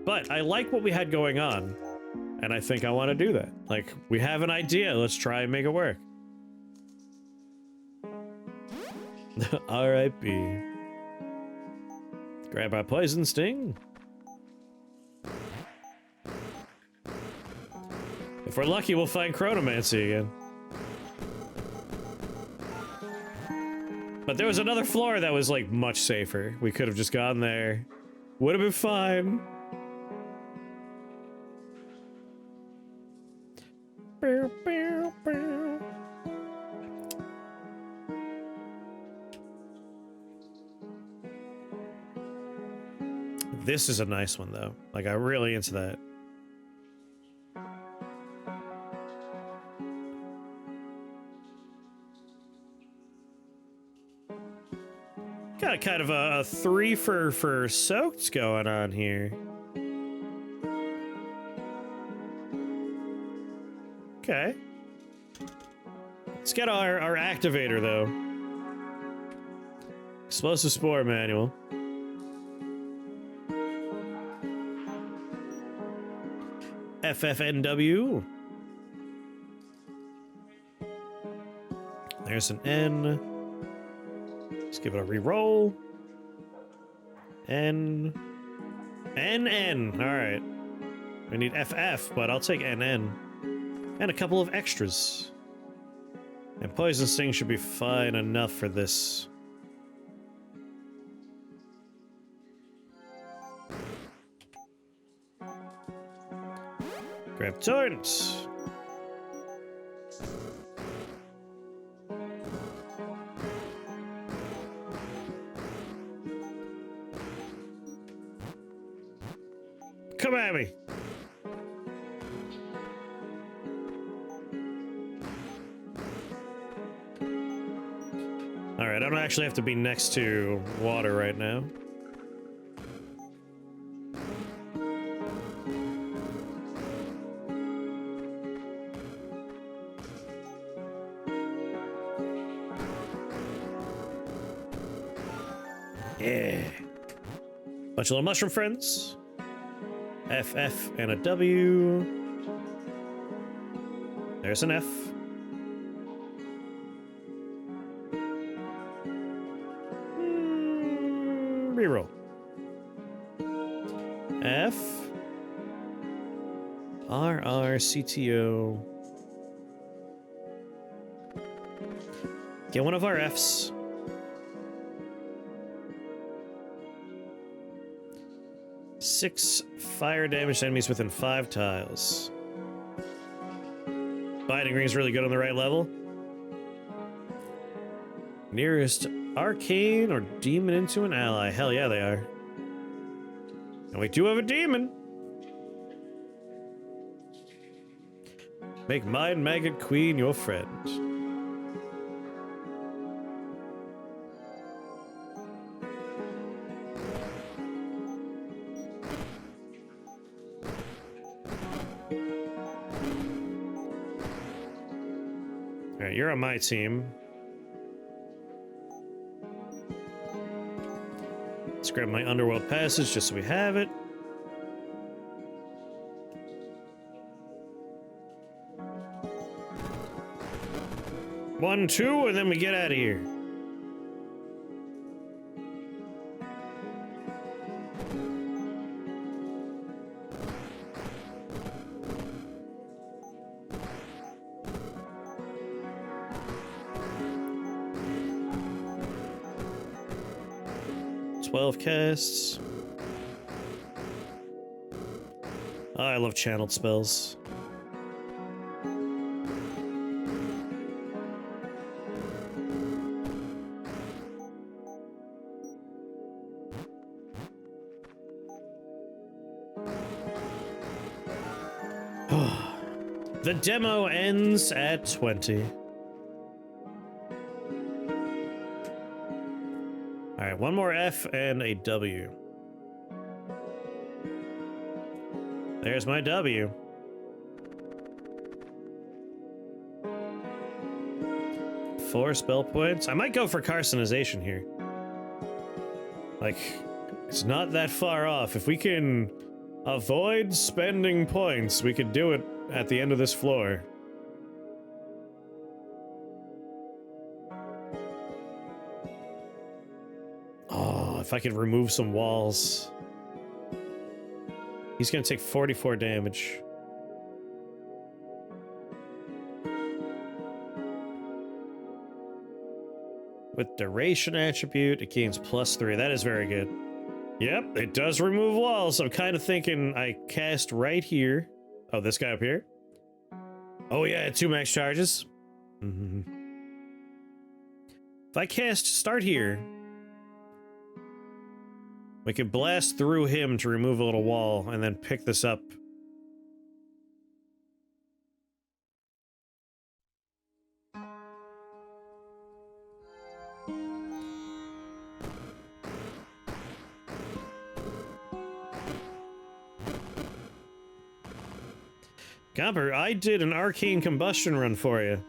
But I like what we had going on, and I think I want to do that. Like, we have an idea, let's try and make it work. R.I.P. Grab our poison sting. If we're lucky, we'll find chronomancy again. But there was another floor that was, like, much safer. We could have just gone there. Would have been fine. This is a nice one, though. Like, I'm really into that. Got a kind of a 3 for soaked going on here. Okay. Let's get our activator, though. Explosive Spore Manual. FFNW. There's an N. Let's give it a re-roll. N. NN. Alright. We need FF, but I'll take NN. And a couple of extras. And Poison Sting should be fine enough for this. Grab Torrent. Come at me. All right, I don't actually have to be next to water right now. Yeah. Bunch of little mushroom friends. FF and a W. There's an F. Reroll. F. RR CTO. Get one of our Fs. Six fire damage to enemies within 5 tiles. Binding Ring's really good on the right level. Nearest arcane or demon into an ally. Hell yeah, they are. And we do have a demon. Make Mind Maggot Queen your friend. Alright, you're on my team. Let's grab my Underworld Passage just so we have it. One, two, and then we get out of here. Casts. Oh, I love channeled spells. The demo ends at 20. Alright, one more F and a W. There's my W. Four spell points. I might go for carcinization here. Like, it's not that far off. If we can Avoid spending points. We could do it at the end of this floor. Oh, if I could remove some walls. He's gonna take 44 damage. With duration attribute, it gains +3. That is very good. Yep, it does remove walls. I'm kind of thinking I cast right here. Oh, this guy up here? Oh yeah, 2 max charges. If I cast start here, we could blast through him to remove a little wall and then pick this up. Gomper, I did an arcane combustion run for you.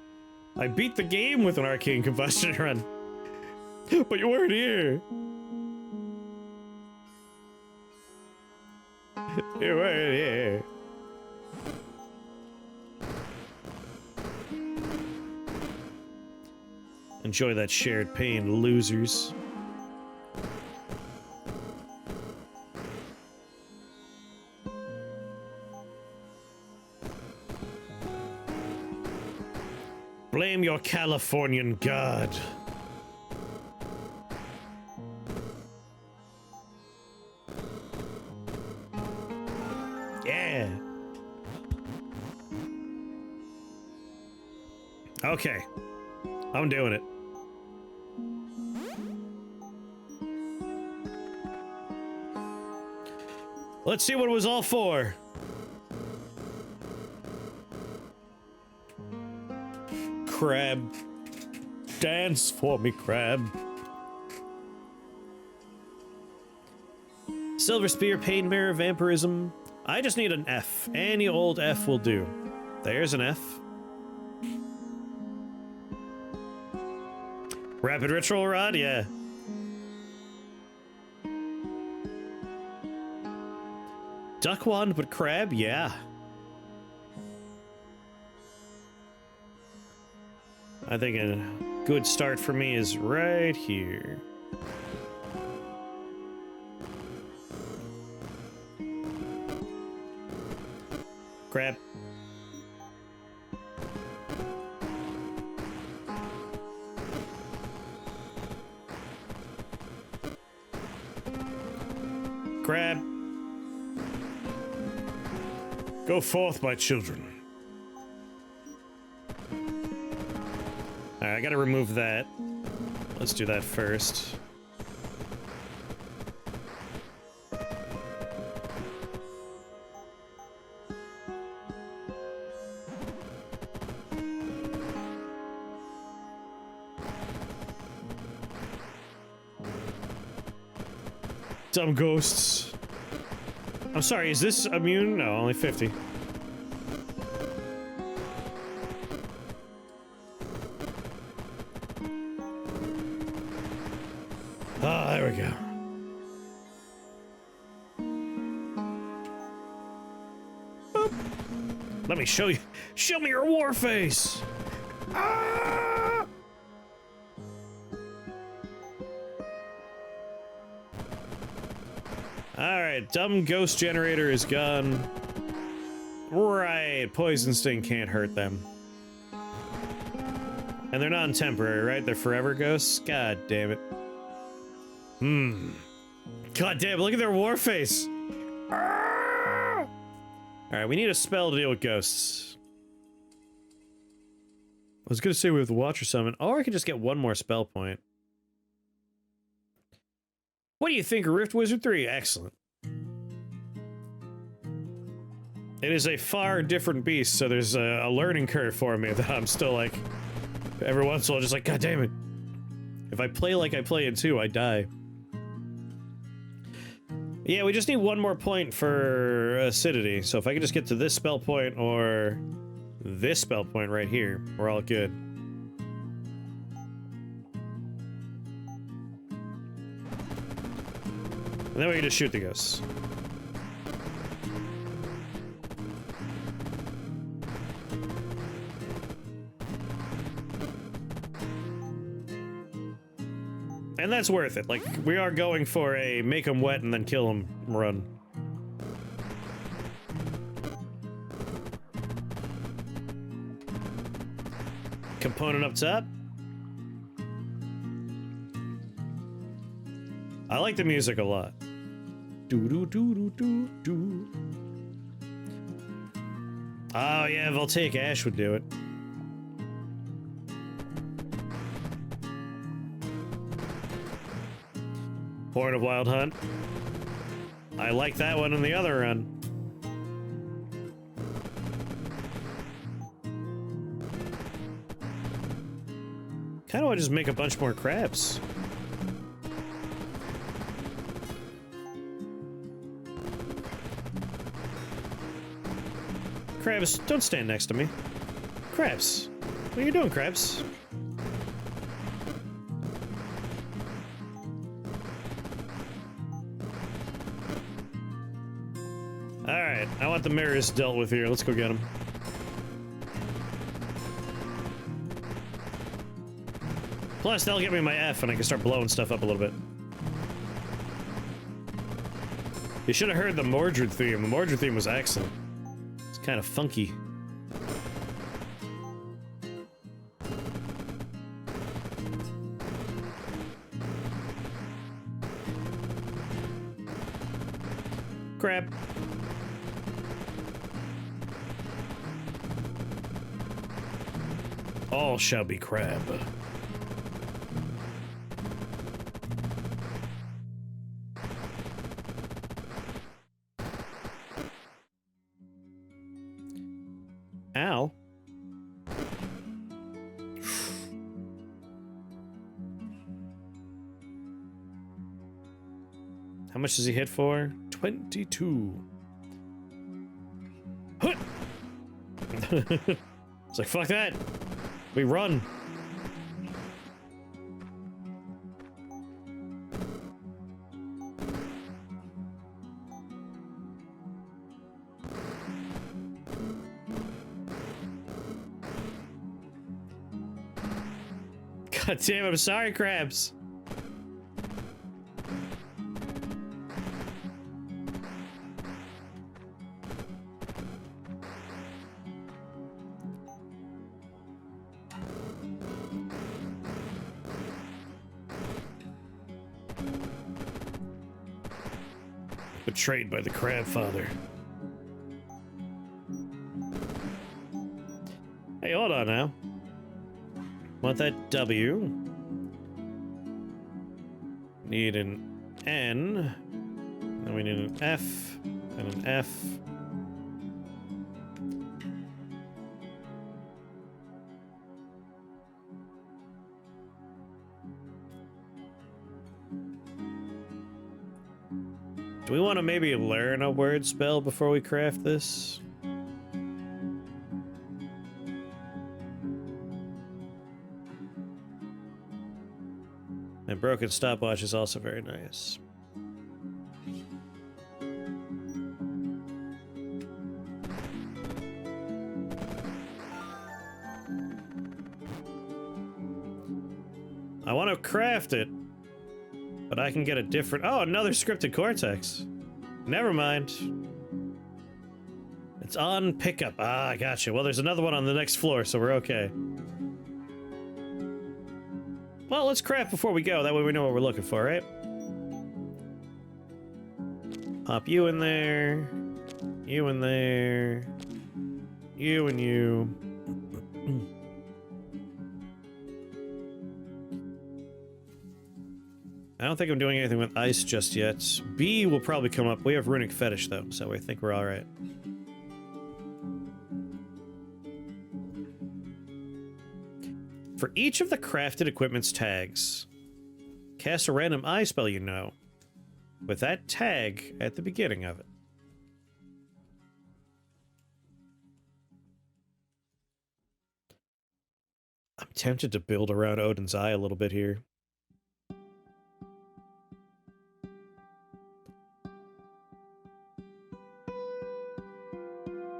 I beat the game with an arcane combustion run. But you weren't here. You weren't here. Enjoy that shared pain, losers. Blame your Californian god. Yeah. Okay. I'm doing it. Let's see what it was all for. Crab. Dance for me, crab. Silver Spear, Pain Mirror, Vampirism. I just need an F. Any old F will do. There's an F. Rapid Ritual Rod, yeah. Duck Wand, but crab, yeah. I think a good start for me is right here. Crab. Crab. Go forth, my children. Alright, I gotta remove that. Let's do that first. Dumb ghosts. I'm sorry, is this immune? No, only 50. Ah, there we go. Boop. Let me show you. Show me your war face. Ah! Alright, dumb ghost generator is gone. Right, poison sting can't hurt them. And they're non-temporary, right? They're forever ghosts? God damn it. God damn, look at their war face. Alright, we need a spell to deal with ghosts. I was gonna say we have the Watcher Summon, or I could just get one more spell point. What do you think of Rift Wizard 3? Excellent. It is a far different beast, so there's a learning curve for me that I'm still like, every once in a while, just like, God damn it. If I play like I play in 2, I die. Yeah, we just need one more point for acidity, so if I could just get to this spell point or this spell point right here, we're all good. And then we can just shoot the ghosts. And that's worth it. Like, we are going for a make them wet and then kill them run. Component up top. I like the music a lot. Do do do do do do. Oh yeah, voltaic ash would do it. Horn of Wild Hunt. I like that one in the other run. Kind of want to just make a bunch more crabs. Crabs, don't stand next to me. Crabs. What are you doing, Crabs? Alright, I want the mirrors dealt with here. Let's go get them. Plus, that'll get me my F and I can start blowing stuff up a little bit. You should have heard the Mordred theme. The Mordred theme was excellent. It's kind of funky. Crap. All shall be crab. Ow. How much does he hit for? 22. It's like, fuck that. We run. God damn it, I'm sorry, crabs. Betrayed by the crab father. Hey, hold on now. Want that W. Need an N. Then we need an F and an F. Do we want to maybe learn a word spell before we craft this? And broken stopwatch is also very nice. I want to craft it, but I can get a different... Oh, another scripted cortex. Never mind. It's on pickup. Ah, I gotcha. Well, there's another one on the next floor, so we're okay. Well, let's craft before we go. That way we know what we're looking for, right? Pop you in there. You in there. You and you. I don't think I'm doing anything with ice just yet. B will probably come up. We have runic fetish, though, so I think we're alright. For each of the crafted equipment's tags, cast a random eye spell you know, with that tag at the beginning of it. I'm tempted to build around Odin's eye a little bit here.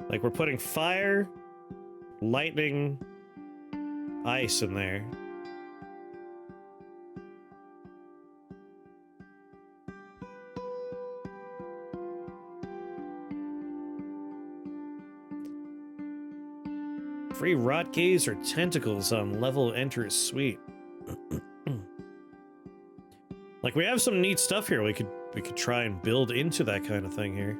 Like, we're putting fire, lightning, ice in there. Free rot gaze or tentacles on level enter suite. Like, we have some neat stuff here. We could try and build into that kind of thing here.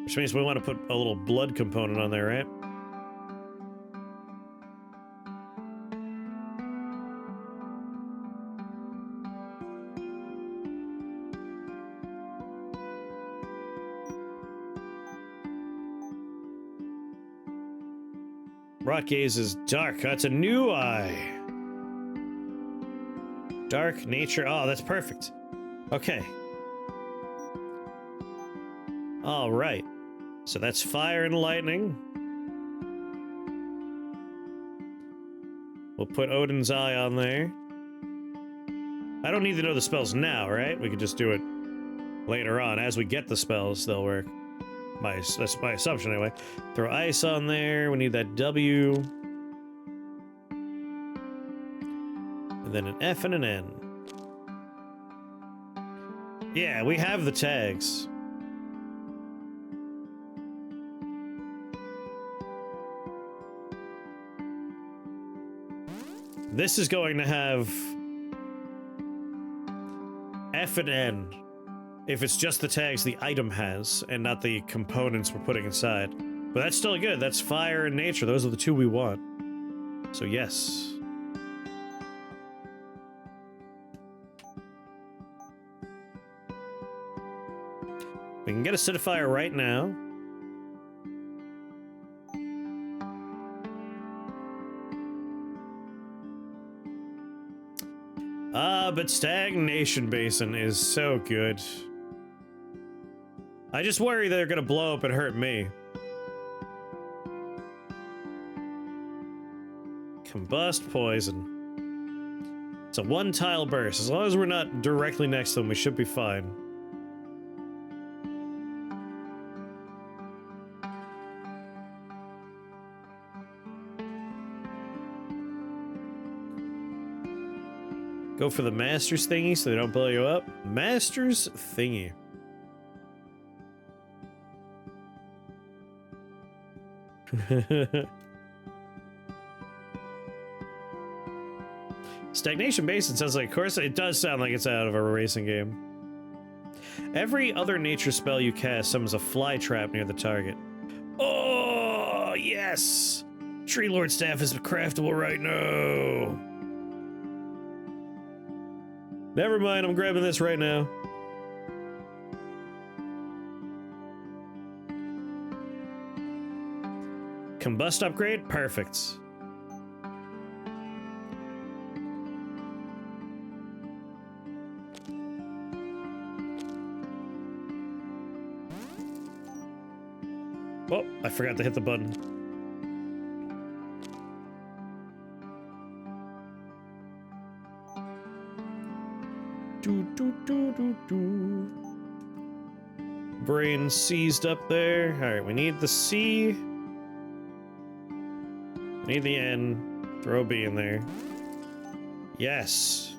Which means we want to put a little blood component on there, right? Rot gaze is dark. That's a new eye. Dark nature. Oh, that's perfect. Okay. All right. So that's fire and lightning. We'll put Odin's eye on there. I don't need to know the spells now, right? We could just do it later on. As we get the spells, they'll work. That's my assumption anyway. Throw ice on there. We need that W. And then an F and an N. Yeah, we have the tags. This is going to have F and N. If it's just the tags the item has, and not the components we're putting inside. But that's still good. That's fire and nature. Those are the two we want. So yes. We can get acidifier right now. But Stagnation Basin is so good. I just worry they're gonna blow up and hurt me. Combust poison. It's a one-tile burst. As long as we're not directly next to them, we should be fine. Go for the Masters thingy so they don't blow you up. Masters thingy. Stagnation Basin sounds like, of course, it does sound like it's out of a racing game. Every other nature spell you cast summons a fly trap near the target. Oh, yes! Tree Lord Staff is craftable right now. Never mind, I'm grabbing this right now. Combust upgrade? Perfect. Oh, I forgot to hit the button. Brain seized up there. Alright, we need the C. We need the N. Throw a B in there. Yes.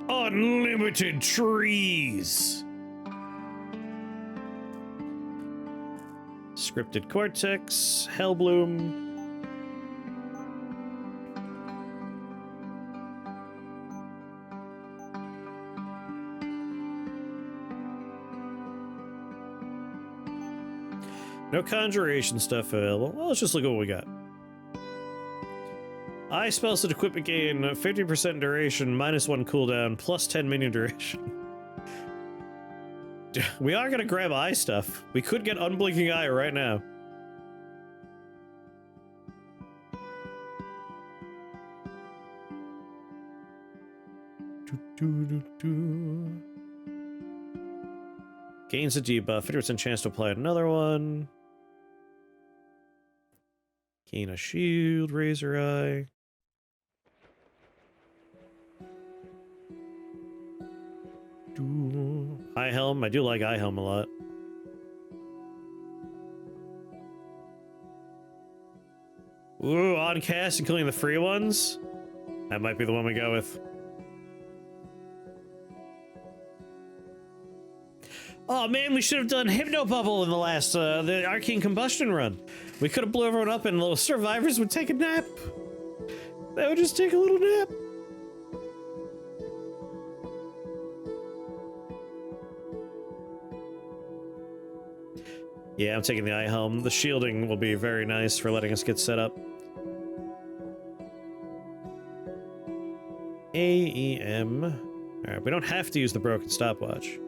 Unlimited trees. Scripted Cortex. Hellbloom. No conjuration stuff available. Well, let's just look at what we got. Eye spells and equipment gain 50% duration, -1 cooldown, plus 10 minion duration. We are gonna grab eye stuff. We could get unblinking eye right now. Gains a debuff, 50% chance to apply another one. Gain a shield, razor eye. Eye helm, I do like eye helm a lot. Ooh, on cast, including the free ones? That might be the one we go with. Oh man, we should have done Hypno Bubble in the last, the Arcane Combustion run. We could have blew everyone up and the survivors would take a nap. They would just take a little nap. Yeah, I'm taking the eye helm. The shielding will be very nice for letting us get set up. AEM. Alright, we don't have to use the broken stopwatch.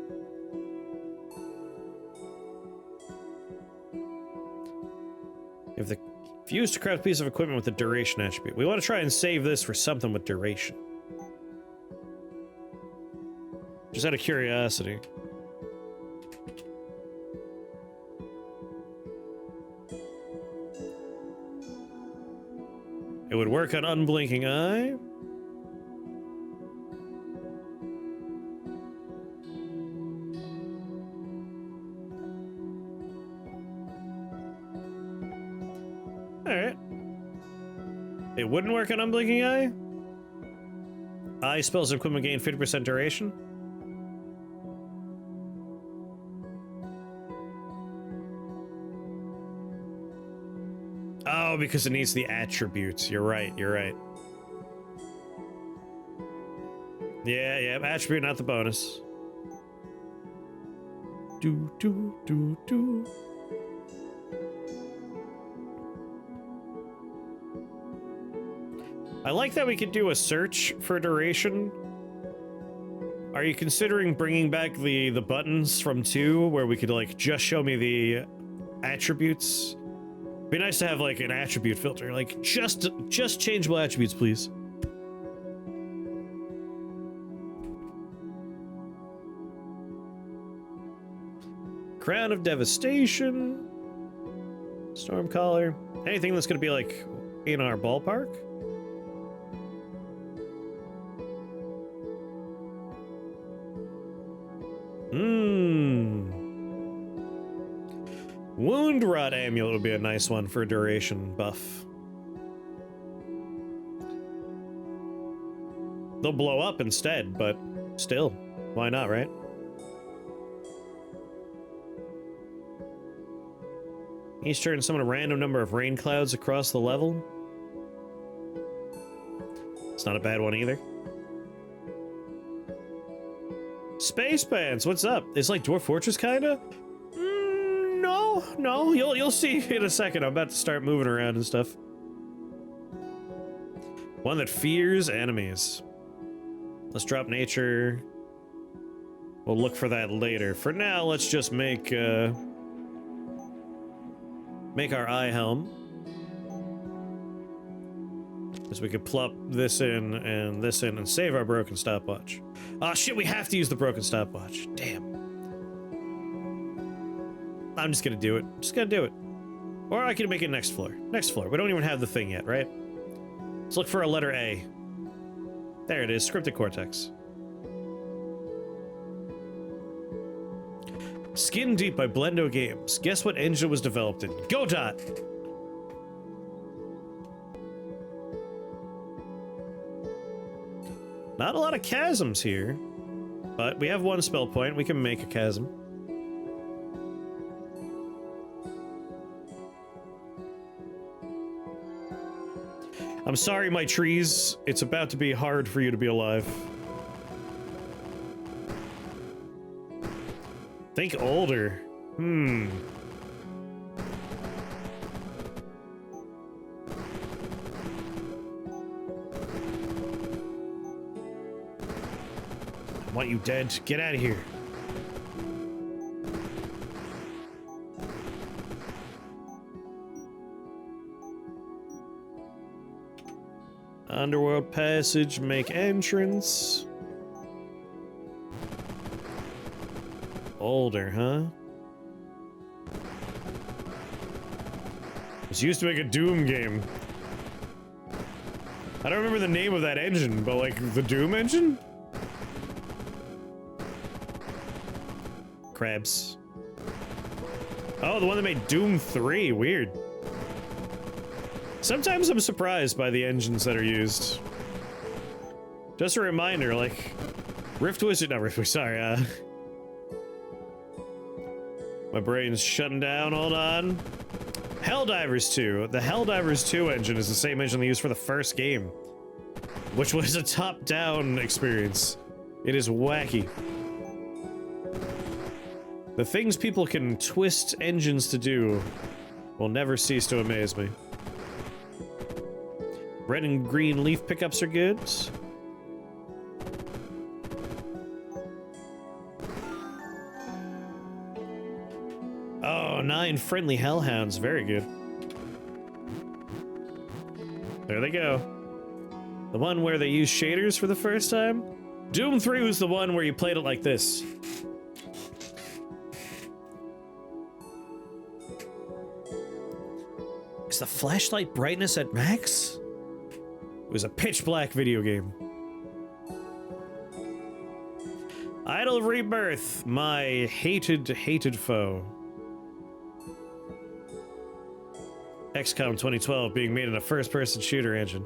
If used to craft a piece of equipment with the duration attribute. We want to try and save this for something with duration. Just out of curiosity. It would work on Unblinking Eye. Alright. It wouldn't work on Unblinking Eye? Eye spells and equipment gain 50% duration? Oh, because it needs the attributes. You're right, you're right. Yeah, attribute, not the bonus. Do. I like that we could do a search for duration. Are you considering bringing back the buttons from 2 where we could like just show me the attributes? Be nice to have like an attribute filter, like just changeable attributes, please. Crown of Devastation, Stormcaller, anything that's gonna be like in our ballpark. Wound Rot Amulet would be a nice one for duration buff. They'll blow up instead, but still, why not, right? Each turn, summon a random number of rain clouds across the level. It's not a bad one either. Space Pants, what's up? It's like Dwarf Fortress, kinda? No, you'll see in a second. I'm about to start moving around and stuff. One that fears enemies. Let's drop nature. We'll look for that later. For now, let's just make our eye helm. Because we could plop this in and save our broken stopwatch. Ah, shit, we have to use the broken stopwatch. Damn. I'm just gonna do it. Just gonna do it. Or I can make it next floor. Next floor. We don't even have the thing yet, right? Let's look for a letter A. There it is. Scripted Cortex. Skin Deep by Blendo Games. Guess what engine was developed in? Godot! Not a lot of chasms here. But we have one spell point. We can make a chasm. I'm sorry, my trees. It's about to be hard for you to be alive. Think older. I want you dead. Get out of here. Underworld passage, make entrance. Older, huh? It's used to make a Doom game. I don't remember the name of that engine, but like the Doom engine? Crabs. Oh, the one that made Doom 3. Weird. Sometimes I'm surprised by the engines that are used. Just a reminder, like, Rift Wizard, not Rift Wizard, sorry, My brain's shutting down, hold on. Helldivers 2. The Helldivers 2 engine is the same engine they used for the first game, which was a top-down experience. It is wacky. The things people can twist engines to do will never cease to amaze me. Red and green leaf pickups are good. Oh, 9 friendly hellhounds. Very good. There they go. The one where they use shaders for the first time? Doom 3 was the one where you played it like this. Is the flashlight brightness at max? It was a pitch black video game. Idle Rebirth, my hated foe. XCOM 2012 being made in a first-person shooter engine.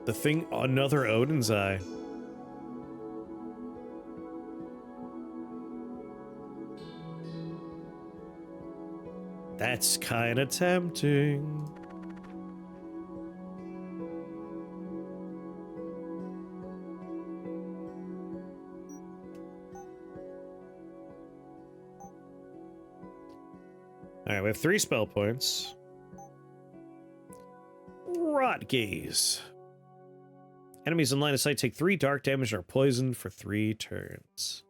The thing, another Odin's Eye. That's kind of tempting. Alright, we have 3 spell points. Rot Gaze. Enemies in line of sight take 3 dark damage and are poisoned for 3 turns.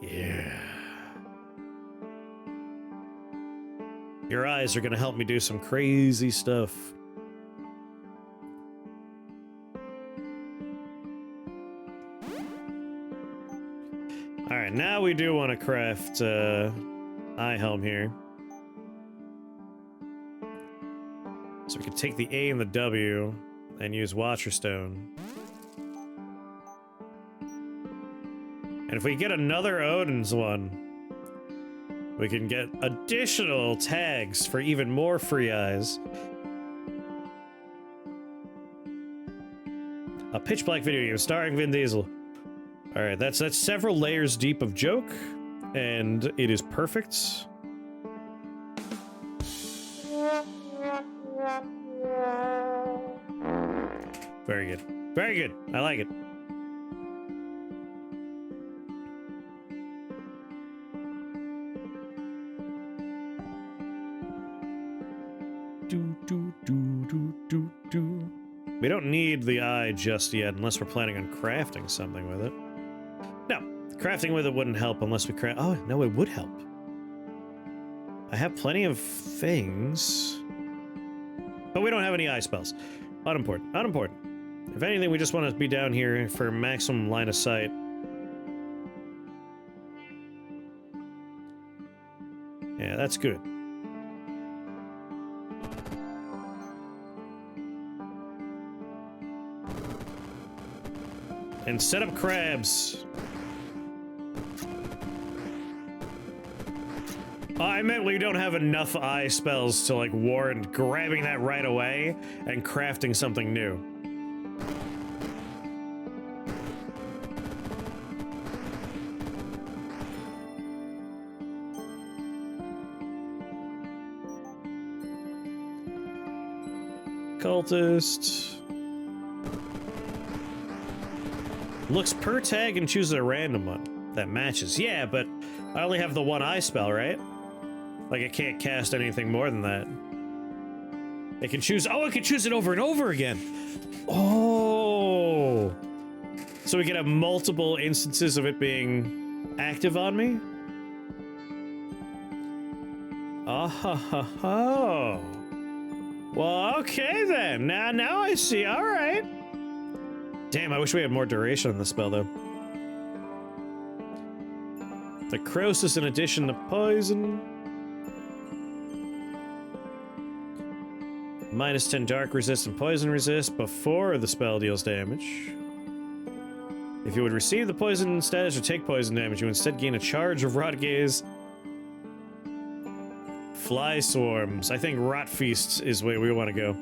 Yeah. Your eyes are gonna help me do some crazy stuff. Alright, now we do want to craft eye helm here. So we can take the A and the W and use Watcher Stone. And if we get another Odin's one, we can get additional tags for even more free eyes. A pitch black video game starring Vin Diesel. Alright, that's several layers deep of joke, and it is perfect. Very good. Very good. I like it. We don't need the eye just yet unless we're planning on crafting something with it. No, crafting with it wouldn't help unless we craft. Oh, no, it would help. I have plenty of things, but we don't have any eye spells. Unimportant. Unimportant. If anything, we just want to be down here for maximum line of sight. Yeah, that's good. And set up crabs. Oh, I meant we don't have enough eye spells to like warrant grabbing that right away and crafting something new. Cultist. Looks per tag and chooses a random one that matches. Yeah, but I only have the one eye spell, right? Like, I can't cast anything more than that. It can choose... Oh, it can choose it over and over again! Oh! So we can have multiple instances of it being active on me? Oh, ho, ho, ho. Well, okay then. Now I see. All right. Damn, I wish we had more duration on the spell, though. The Croesus in addition to poison. Minus 10 dark resist and poison resist before the spell deals damage. If you would receive the poison status or take poison damage, you instead gain a charge of Rot Gaze. Fly Swarms. I think Rot Feast is where we want to go.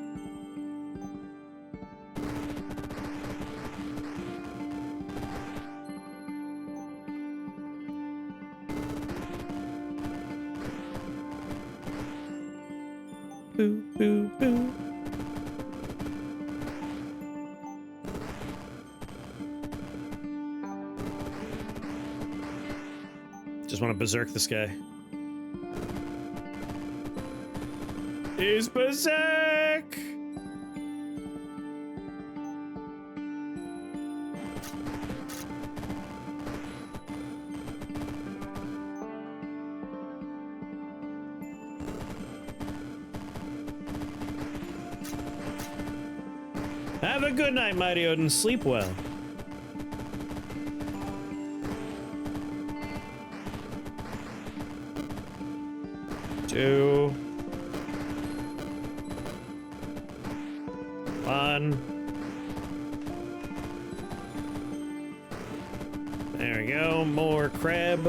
want to berserk this guy. He's berserk! Have a good night, Mighty Odin. Sleep well. Two. One. There we go. More crab.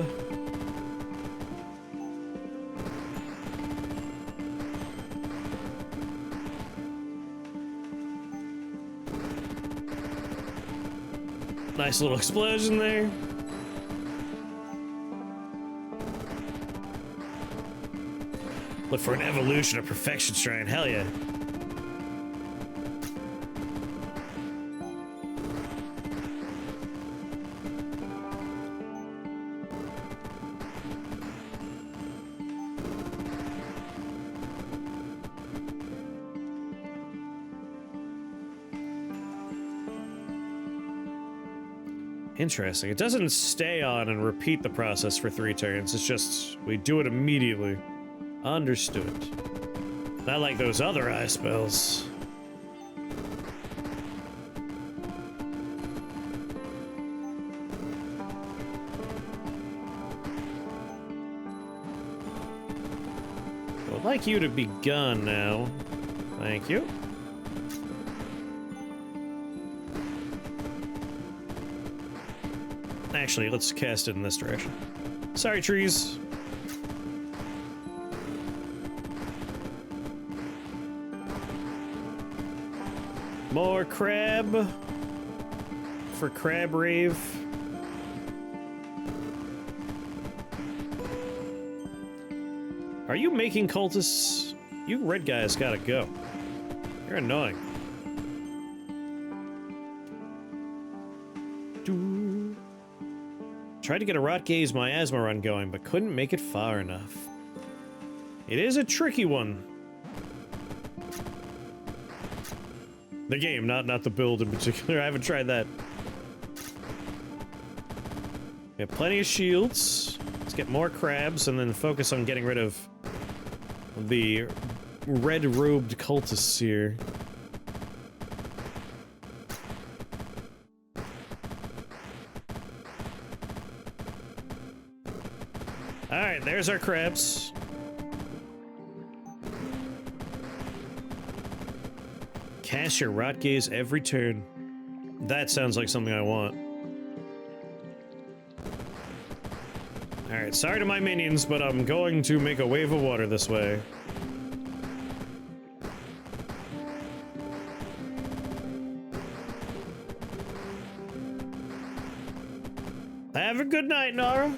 Nice little explosion there. Look for an evolution of perfection shrine. Hell yeah. Interesting. It doesn't stay on and repeat the process for 3 turns. It's just, we do it immediately. Understood. Not like those other ice spells. I would like you to be gone now. Thank you. Actually, let's cast it in this direction. Sorry, trees. More crab for crab rave. Are you making cultists? You red guys gotta go. You're annoying. Tried to get a rot gaze miasma run going, but couldn't make it far enough. It is a tricky one. The game, not the build in particular. I haven't tried that. We have plenty of shields. Let's get more crabs and then focus on getting rid of the red-robed cultists here. Alright, there's our crabs. Cast your rot gaze every turn. That sounds like something I want. Alright, sorry to my minions, but I'm going to make a wave of water this way. Have a good night, Nara.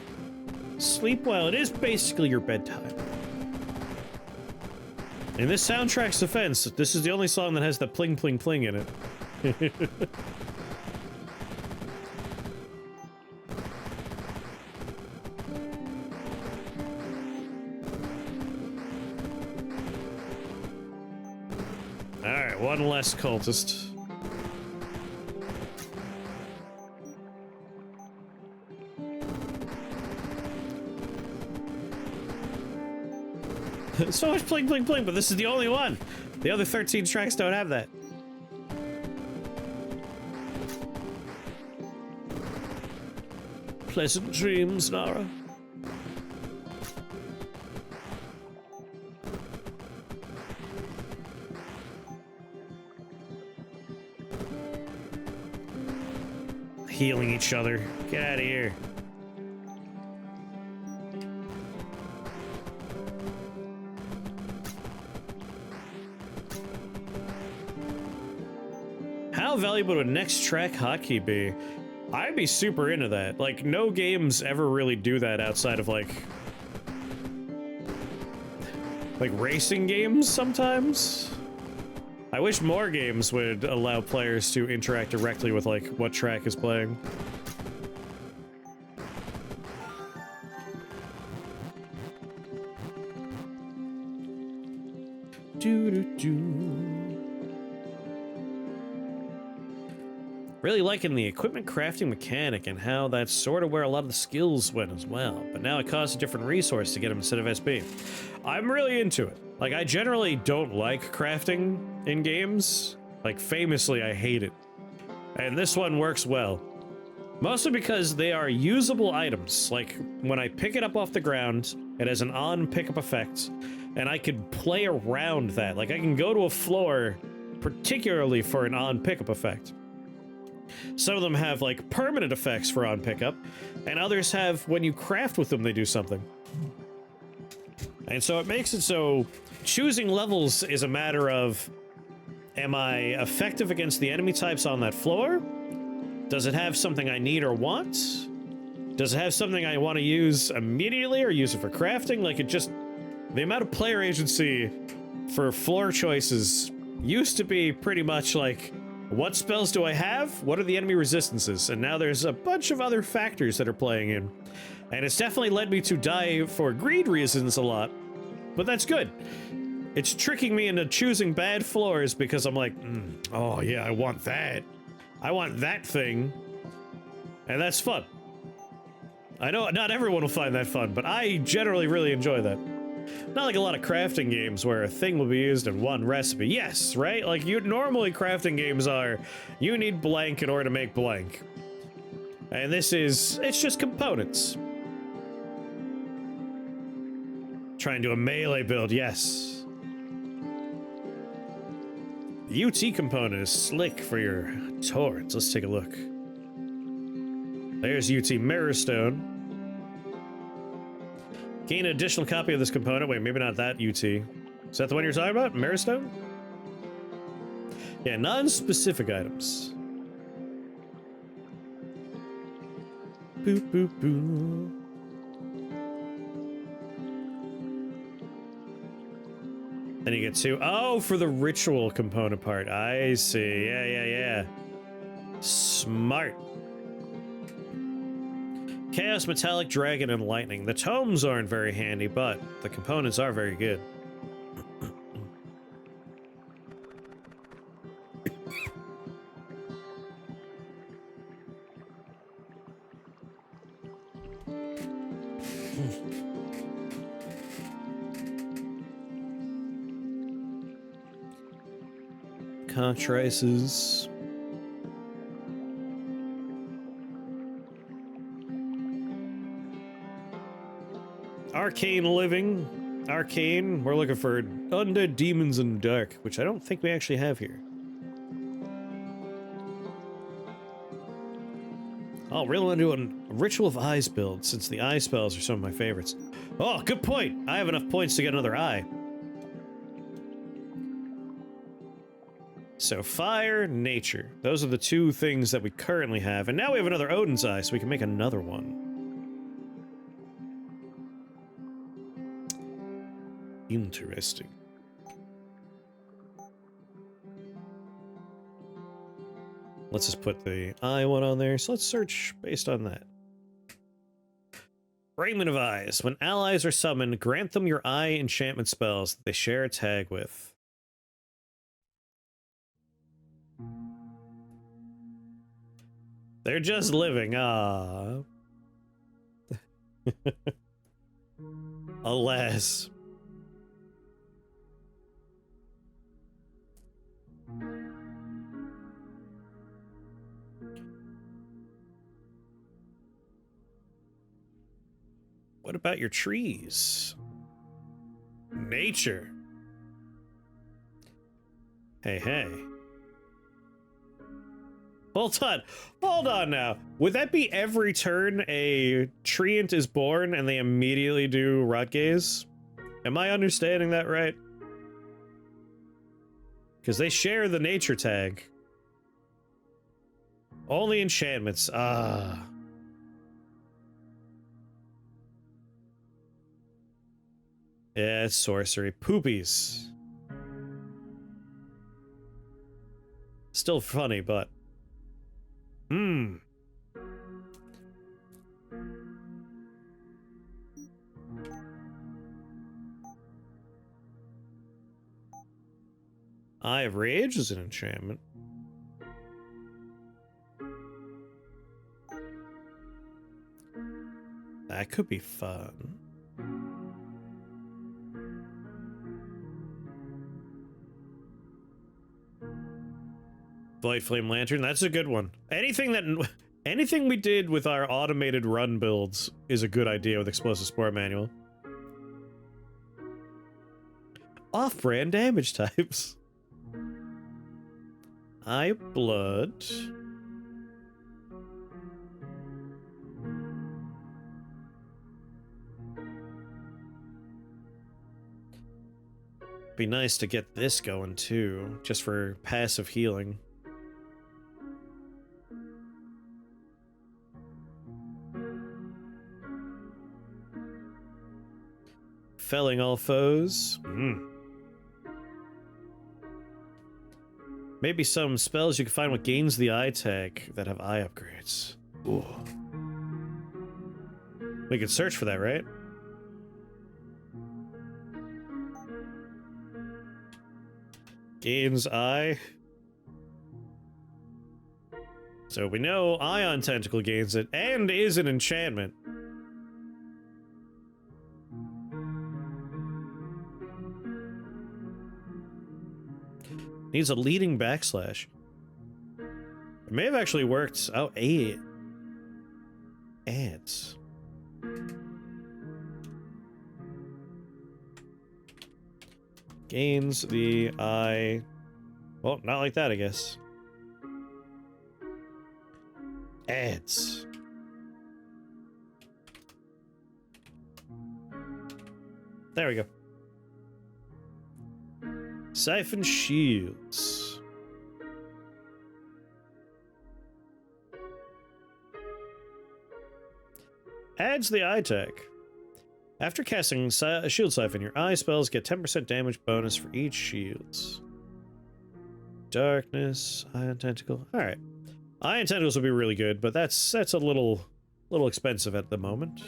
Sleep well. It is basically your bedtime. In this soundtrack's defense, this is the only song that has the pling pling pling in it. Alright, one less cultist. So much pling pling pling, but this is the only one. The other 13 tracks don't have that. Pleasant dreams, Nara. Healing each other. Get out of here. How valuable would a next track hotkey be? I'd be super into that. Like, no games ever really do that outside of, like racing games sometimes. I wish more games would allow players to interact directly with, like, what track is playing. Really liking the equipment crafting mechanic and how that's sort of where a lot of the skills went as well. But now it costs a different resource to get them instead of SP. I'm really into it. Like, I generally don't like crafting in games. Like, famously, I hate it. And this one works well. Mostly because they are usable items. Like, when I pick it up off the ground, it has an on-pickup effect, and I could play around that. Like, I can go to a floor particularly for an on-pickup effect. Some of them have, like, permanent effects for on-pickup, and others have, when you craft with them, they do something. And so it makes it so choosing levels is a matter of, am I effective against the enemy types on that floor? Does it have something I need or want? Does it have something I want to use immediately or use it for crafting? Like, it just... The amount of player agency for floor choices used to be pretty much like, what spells do I have? What are the enemy resistances? And now there's a bunch of other factors that are playing in. And it's definitely led me to die for greed reasons a lot. But that's good. It's tricking me into choosing bad floors because I'm like, oh yeah, I want that. I want that thing. And that's fun. I know not everyone will find that fun, but I generally really enjoy that. Not like a lot of crafting games where a thing will be used in one recipe. Yes, right? Like, normally crafting games are, you need blank in order to make blank. And this is, it's just components. Try and do a melee build, yes. The UT component is slick for your torrents. Let's take a look. There's UT Mirrorstone. Gain an additional copy of this component. Wait, maybe not that UT. Is that the one you're talking about? Mirrorstone? Yeah, non-specific items. Boop, boop, boop. Then you get two. Oh, for the ritual component part. I see. Yeah. Smart. Chaos, Metallic, Dragon, and Lightning. The tomes aren't very handy, but the components are very good. Contraces. Arcane Living. Arcane. We're looking for Undead Demons in the Dark, which I don't think we actually have here. Oh, really want to do a Ritual of Eyes build, since the eye spells are some of my favorites. Oh, good point! I have enough points to get another eye. So, fire, nature. Those are the two things that we currently have. And now we have another Odin's Eye, so we can make another one. Interesting. Let's just put the eye one on there. So let's search based on that. Raiment of Eyes. When allies are summoned, grant them your eye enchantment spells that they share a tag with. They're just living. Ah. Alas. What about your trees? Nature. Hey. Hold on now. Would that be every turn a treant is born and they immediately do rot gaze? Am I understanding that right? Because they share the nature tag. Only enchantments. Ah. Yeah, it's sorcery. Poopies. Still funny, but... Eye of Rage is an enchantment. That could be fun. Void Flame Lantern, that's a good one. Anything we did with our automated run builds is a good idea with Explosive Sport Manual. Off-brand damage types. Eye of Blood. Be nice to get this going too, just for passive healing. Felling all foes. Maybe some spells you can find with gains the eye tag that have eye upgrades. Ooh. We could search for that, right? Gains eye. So we know Ion Tentacle gains it, and is an enchantment. Needs a leading backslash. It may have actually worked. Oh, 8 ads. Gains the eye. Well, not like that, I guess. Ads. There we go. Siphon Shields. Adds the eye tag. After casting Shield Siphon, your eye spells get 10% damage bonus for each shields. Darkness, Ion Tentacle. Alright. Ion Tentacles will be really good, but that's a little expensive at the moment.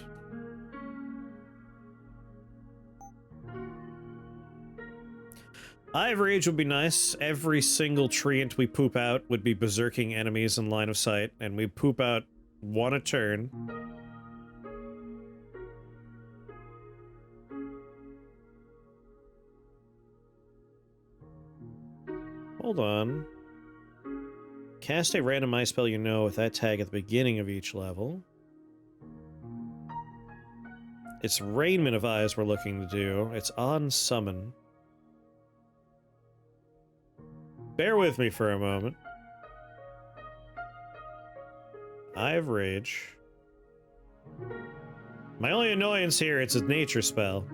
Eye of Rage would be nice. Every single treant we poop out would be berserking enemies in line of sight, and we poop out one a turn. Hold on. Cast a random eye spell you know with that tag at the beginning of each level. It's Raiment of Eyes we're looking to do. It's on summon. Bear with me for a moment. Eye of Rage. My only annoyance here, it's a nature spell.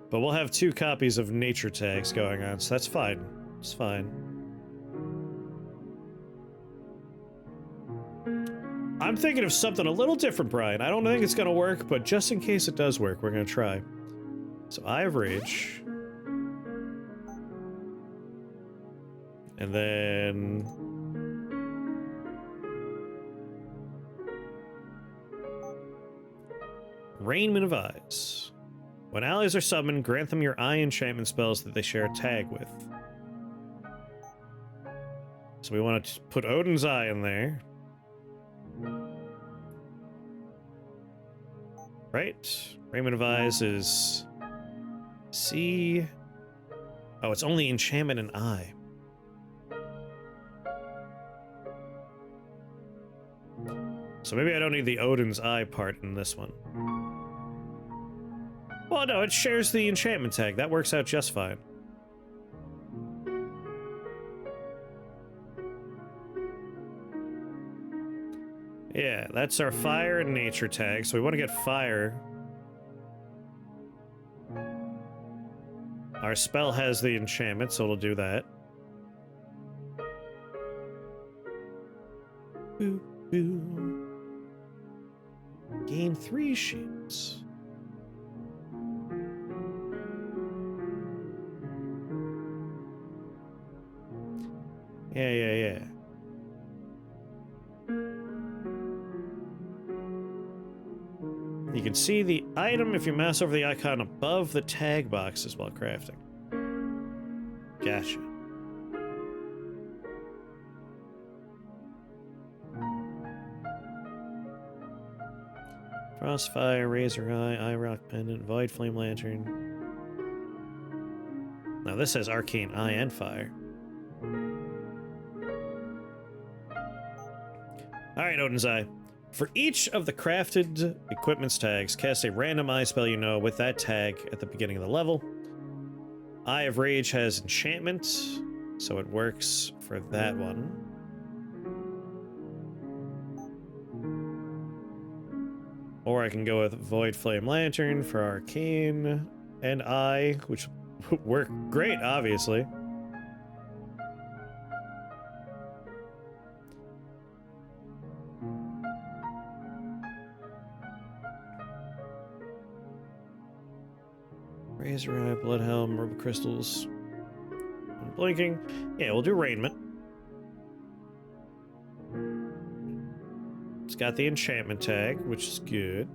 But we'll have 2 copies of nature tags going on, so that's fine. It's fine. I'm thinking of something a little different, Brian. I don't think it's gonna work, but just in case it does work, we're gonna try. So, Eye of Rage. And then... Raiment of Eyes. When allies are summoned, grant them your eye enchantment spells that they share a tag with. So we want to put Odin's Eye in there. Right. Raiment of Eyes is... C... Oh, it's only enchantment and eye. So maybe I don't need the Odin's Eye part in this one. Well, no, it shares the enchantment tag. That works out just fine. Yeah, that's our fire and nature tag, so we want to get fire. Our spell has the enchantment, so it'll do that. Boop, boop. Gain 3 shields. Yeah. You can see the item if you mouse over the icon above the tag boxes while crafting. Gotcha. Crossfire, Razor Eye, Rock Pendant, Void Flame Lantern. Now this has Arcane Eye and Fire. Alright, Odin's Eye. For each of the crafted equipment's tags, cast a random eye spell you know with that tag at the beginning of the level. Eye of Rage has enchantment, so it works for that one. Or I can go with Void Flame Lantern for Arcane and Eye, which would work great, obviously. Razor Eye, Bloodhelm, Rubber Crystals. Blinking. Yeah, we'll do Raiment. It's got the enchantment tag, which is good.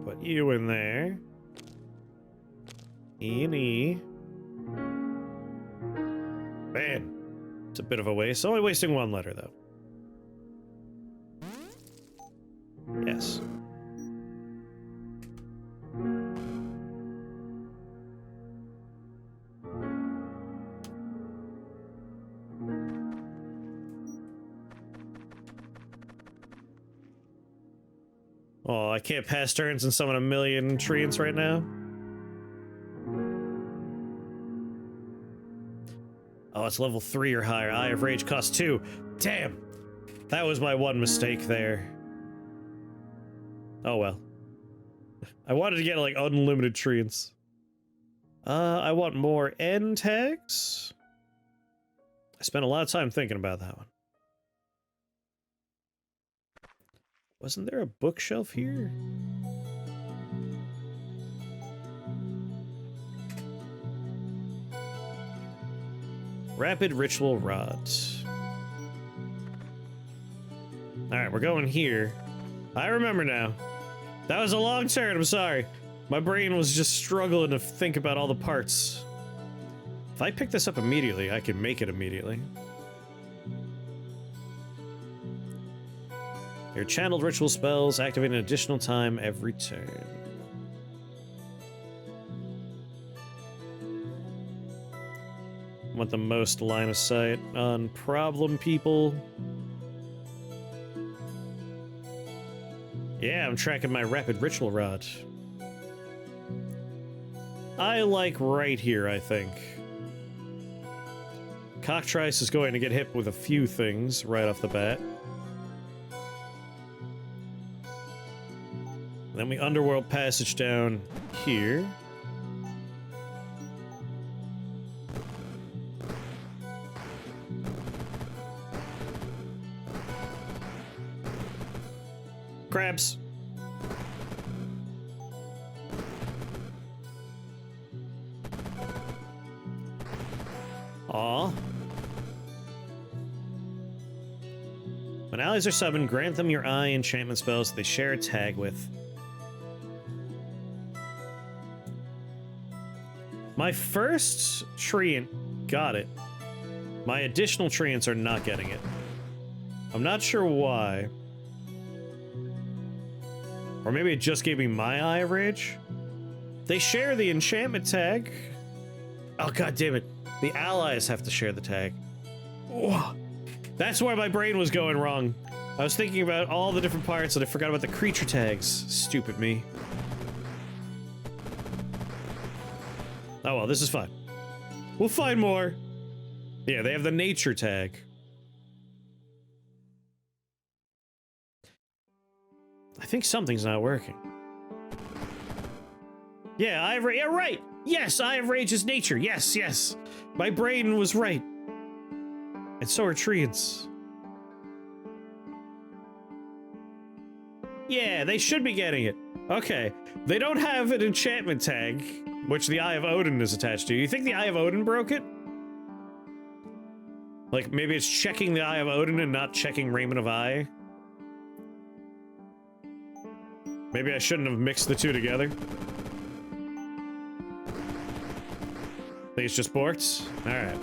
Put you in there. E and E. Man. It's a bit of a waste. Only wasting one letter, though. Yes. Oh, I can't pass turns and summon a million treants right now. Oh, it's level 3 or higher. Eye of Rage costs 2. Damn! That was my one mistake there. Oh well. I wanted to get like unlimited treants. I want more N tags. I spent a lot of time thinking about that one. Wasn't there a bookshelf here? Rapid Ritual Rod. Alright, we're going here. I remember now. That was a long turn, I'm sorry. My brain was just struggling to think about all the parts. If I pick this up immediately, I can make it immediately. Your channeled ritual spells activate an additional time every turn. Want the most line of sight on problem people. Yeah, I'm tracking my rapid ritual rod. I like right here, I think. Cockatrice is going to get hit with a few things right off the bat. Then we underworld passage down here. Crabs. Aw. When allies are summoned, grant them your eye enchantment spells that they share a tag with. My first treant got it. My additional treants are not getting it. I'm not sure why. Or maybe it just gave me my Eye of Rage? They share the enchantment tag. Oh, god damn it. The allies have to share the tag. Whoa. That's where my brain was going wrong. I was thinking about all the different parts and I forgot about the creature tags. Stupid me. Oh well, this is fine. We'll find more. Yeah, they have the nature tag. I think something's not working. Yeah, Eye of Rage. Yeah, right! Yes, Eye of Rage is nature. Yes, yes. My brain was right. And so are treants. Yeah, they should be getting it. Okay. They don't have an enchantment tag, which the Eye of Odin is attached to. You think the Eye of Odin broke it? Like, maybe it's checking the Eye of Odin and not checking Raiment of Eye? Maybe I shouldn't have mixed the two together. Think it's just borked? Alright.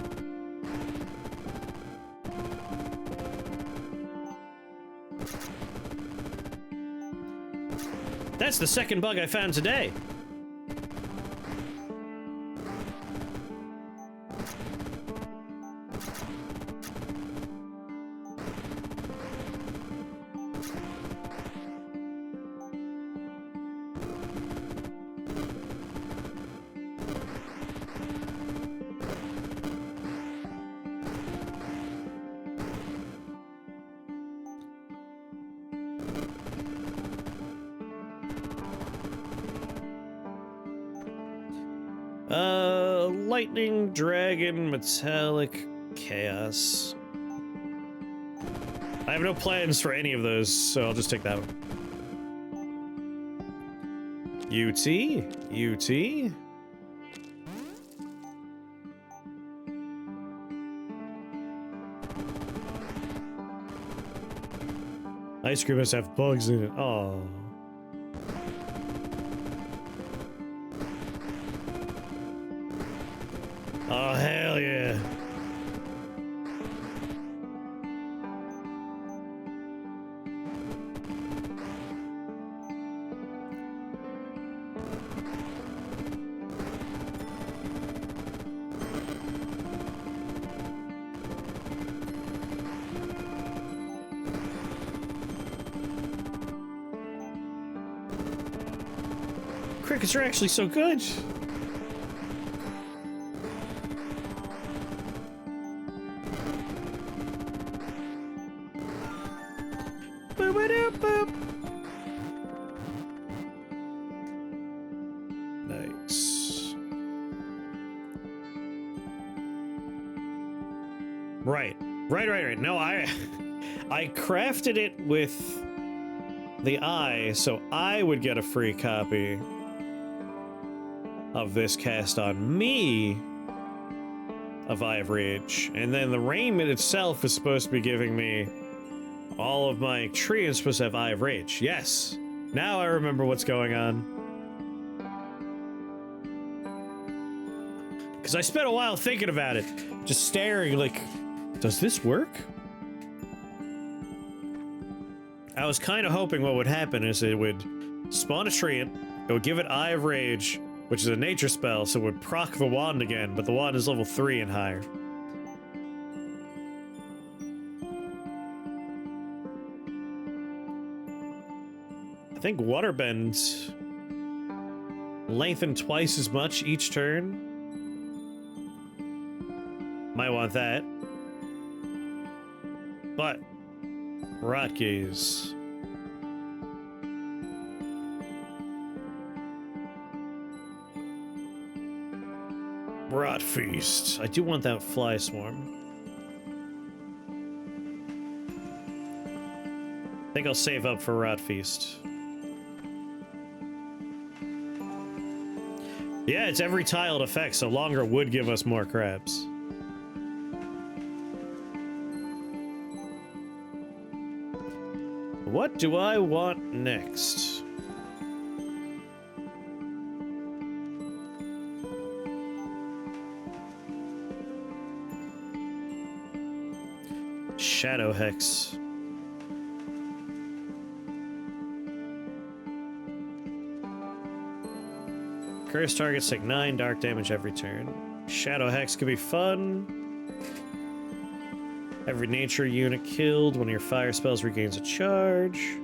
That's the second bug I found today. Lightning, dragon, metallic, chaos. I have no plans for any of those, so I'll just take that one. UT? UT? Ice cream must have bugs in it. Oh. Oh, hell yeah. Crickets are actually so good. Nice. Right. No, I crafted it with the eye, so I would get a free copy of this cast on me of Eye of Rage, and then the raiment itself is supposed to be giving me all of my tree is supposed to have Eye of Rage. Yes. Now I remember what's going on. Because I spent a while thinking about it. Just staring like, does this work? I was kind of hoping what would happen is it would spawn a treant, it would give it Eye of Rage, which is a nature spell, so it would proc the wand again, but the wand is level 3 and higher. I think Waterbend lengthen twice as much each turn. Might want that. But Rot Gaze. Rot Feast. I do want that Fly Swarm. I think I'll save up for Rot Feast. Yeah, it's every tiled effect, so longer would give us more crabs. What do I want next? Shadow Hex. Cursed targets take 9 dark damage every turn. Shadow Hex could be fun. Every nature unit killed, one of your fire spells regains a charge.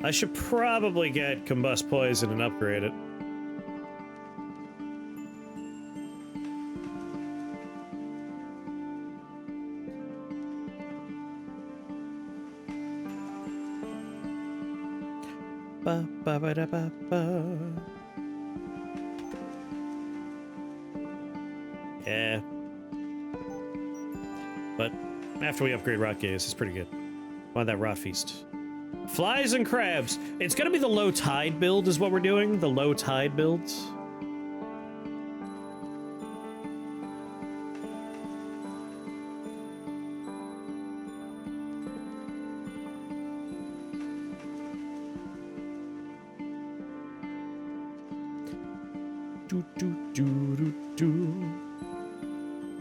I should probably get Combust Poison and upgrade it. Ba ba ba da ba ba. Yeah. But after we upgrade Rot Gaze, it's pretty good. Want that Rot Feast. Flies and crabs. It's gonna be the low tide build is what we're doing. The low tide builds.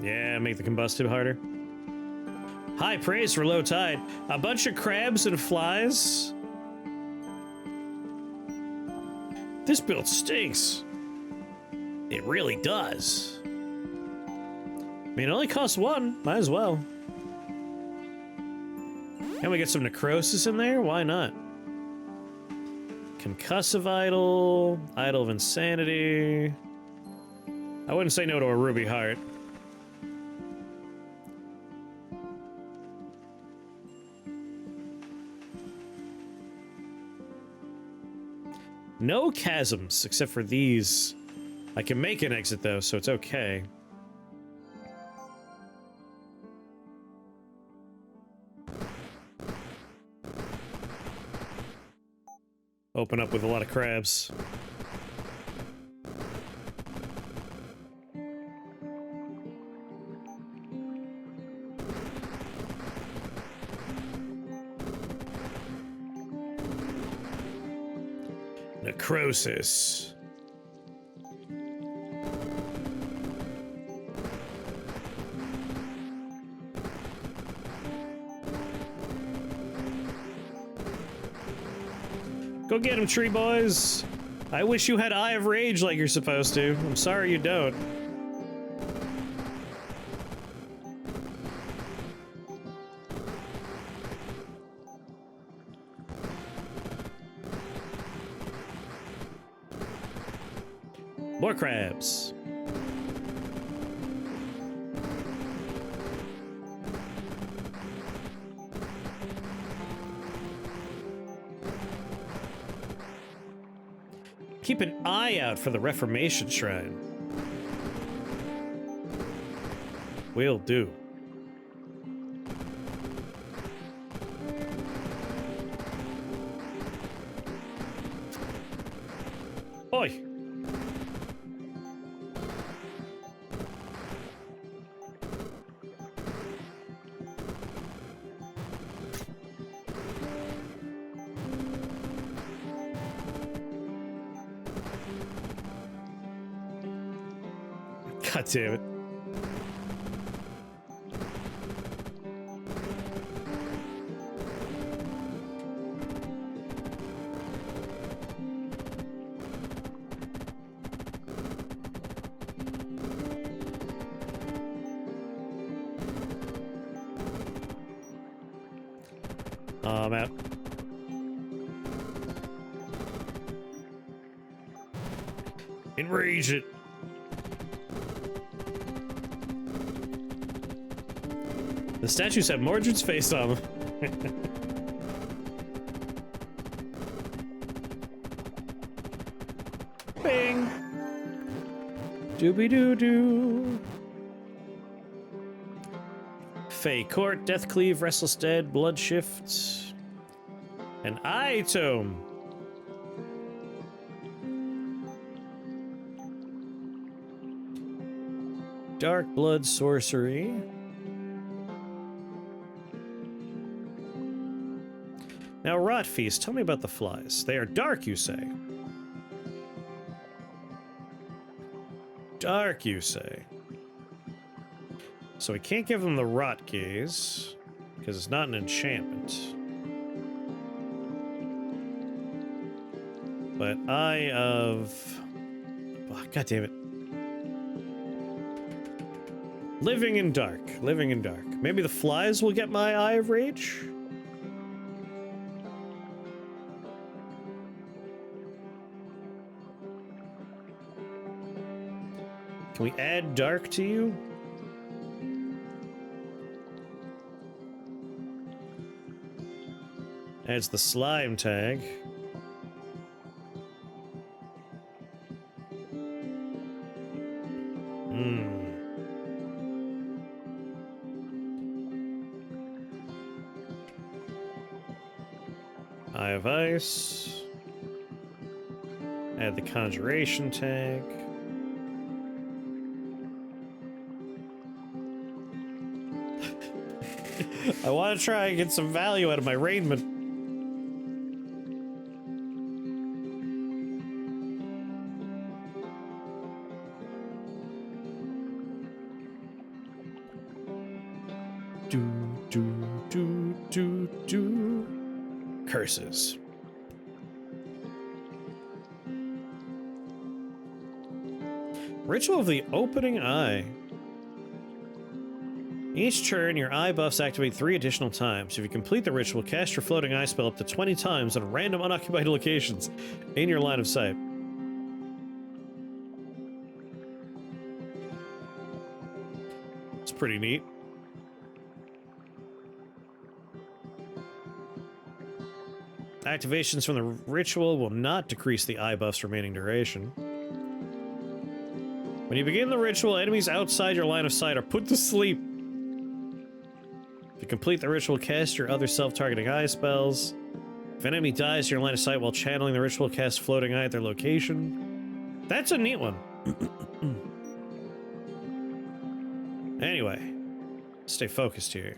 Yeah, make the combustive harder. High praise for low tide. A bunch of crabs and flies This build stinks. It really does. I mean, it only costs one. Might as well. Can we get some necrosis in there? Why not? Concussive idol. Idol of insanity. I wouldn't say no to a ruby heart. No chasms, except for these. I can make an exit, though, so it's okay. Open up with a lot of crabs. Necrosis. Go get him, tree boys. I wish you had Eye of Rage like you're supposed to. I'm sorry you don't. More crabs. Keep an eye out for the Reformation Shrine. Will do. Oi! God damn it. I'm out. Enrage it. The statues have Mordred's face on them. Bing! Doobie-doo-doo. Fey Court, Deathcleave, Restlestead, Bloodshift, an Eye Tome. Dark Blood Sorcery. Now, Rot Feast, tell me about the flies. They are dark, you say? Dark, you say? So we can't give them the Rot Gaze, because it's not an enchantment. But Eye of... Oh, God damn it. Living in Dark. Living in Dark. Maybe the flies will get my Eye of Rage? Can we add dark to you? Adds the slime tag. Eye of Ice. Add the conjuration tag. I want to try and get some value out of my raiment. Do. Curses. Ritual of the Opening Eye. Each turn, your eye buffs activate 3 additional times. If you complete the ritual, cast your floating eye spell up to 20 times on random unoccupied locations in your line of sight. It's pretty neat. Activations from the ritual will not decrease the eye buff's remaining duration. When you begin the ritual, enemies outside your line of sight are put to sleep. If you complete the ritual, cast your other self-targeting eye spells. If an enemy dies in your line of sight while channeling the ritual, cast floating eye at their location. That's a neat one. Anyway, stay focused here.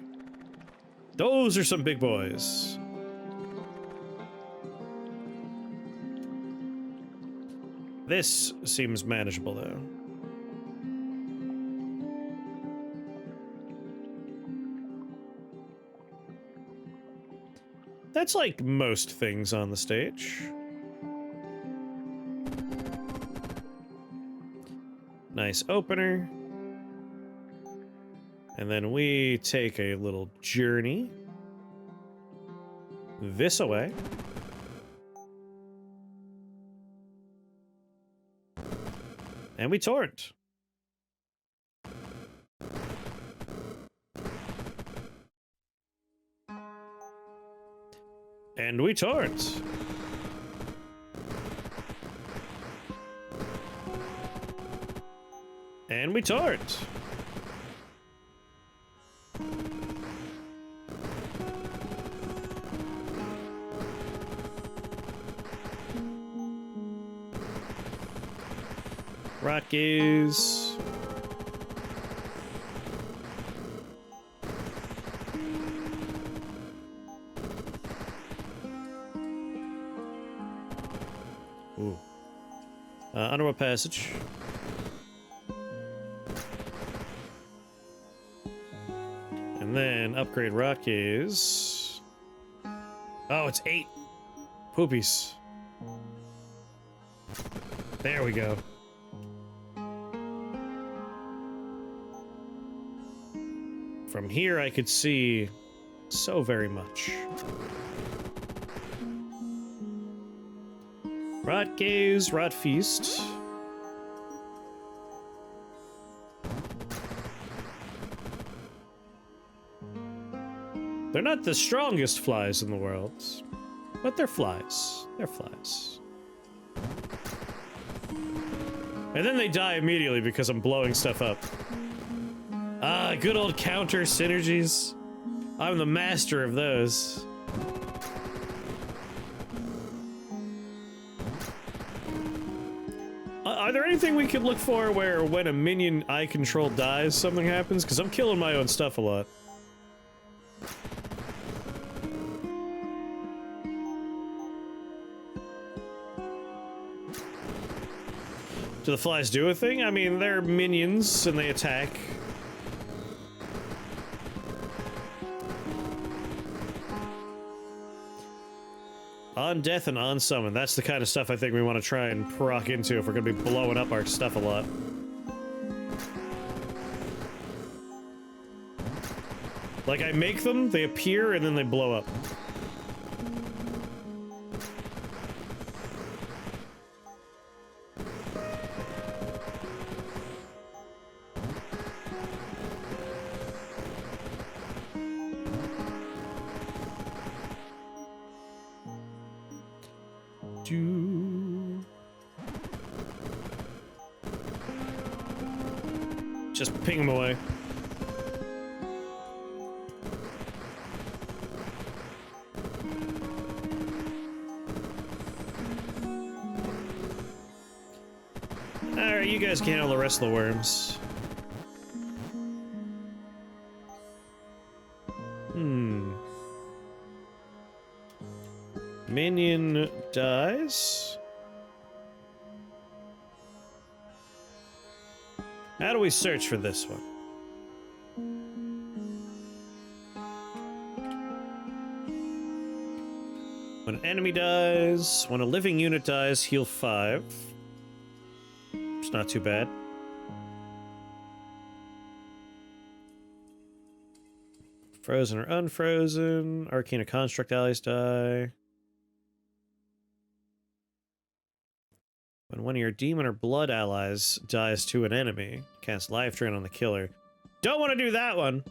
Those are some big boys. This seems manageable, though. That's like most things on the stage. Nice opener. And then we take a little journey this way. And we torrent. And we torrent. And we torrent. Rot gaze. Ooh. Underworld passage. And then upgrade rot gaze. Oh, it's 8 poopies. There we go. From here, I could see so very much. Rot gaze, rot feast. They're not the strongest flies in the world, but they're flies. They're flies. And then they die immediately because I'm blowing stuff up. Ah, good old counter synergies. I'm the master of those. Are there anything we could look for where when a minion I control dies, something happens? Because I'm killing my own stuff a lot. Do the flies do a thing? I mean, they're minions and they attack. On death and on summon. That's the kind of stuff I think we want to try and proc into if we're going to be blowing up our stuff a lot. Like, I make them, they appear, and then they blow up. Just ping them away. Alright, you guys can handle the rest of the worms. Minion dies. How do we search for this one? When an enemy dies, when a living unit dies, heal 5. It's not too bad. Frozen or unfrozen. Arcane or construct allies die. When one of your demon or blood allies dies to an enemy, cast life drain on the killer. Don't want to do that one.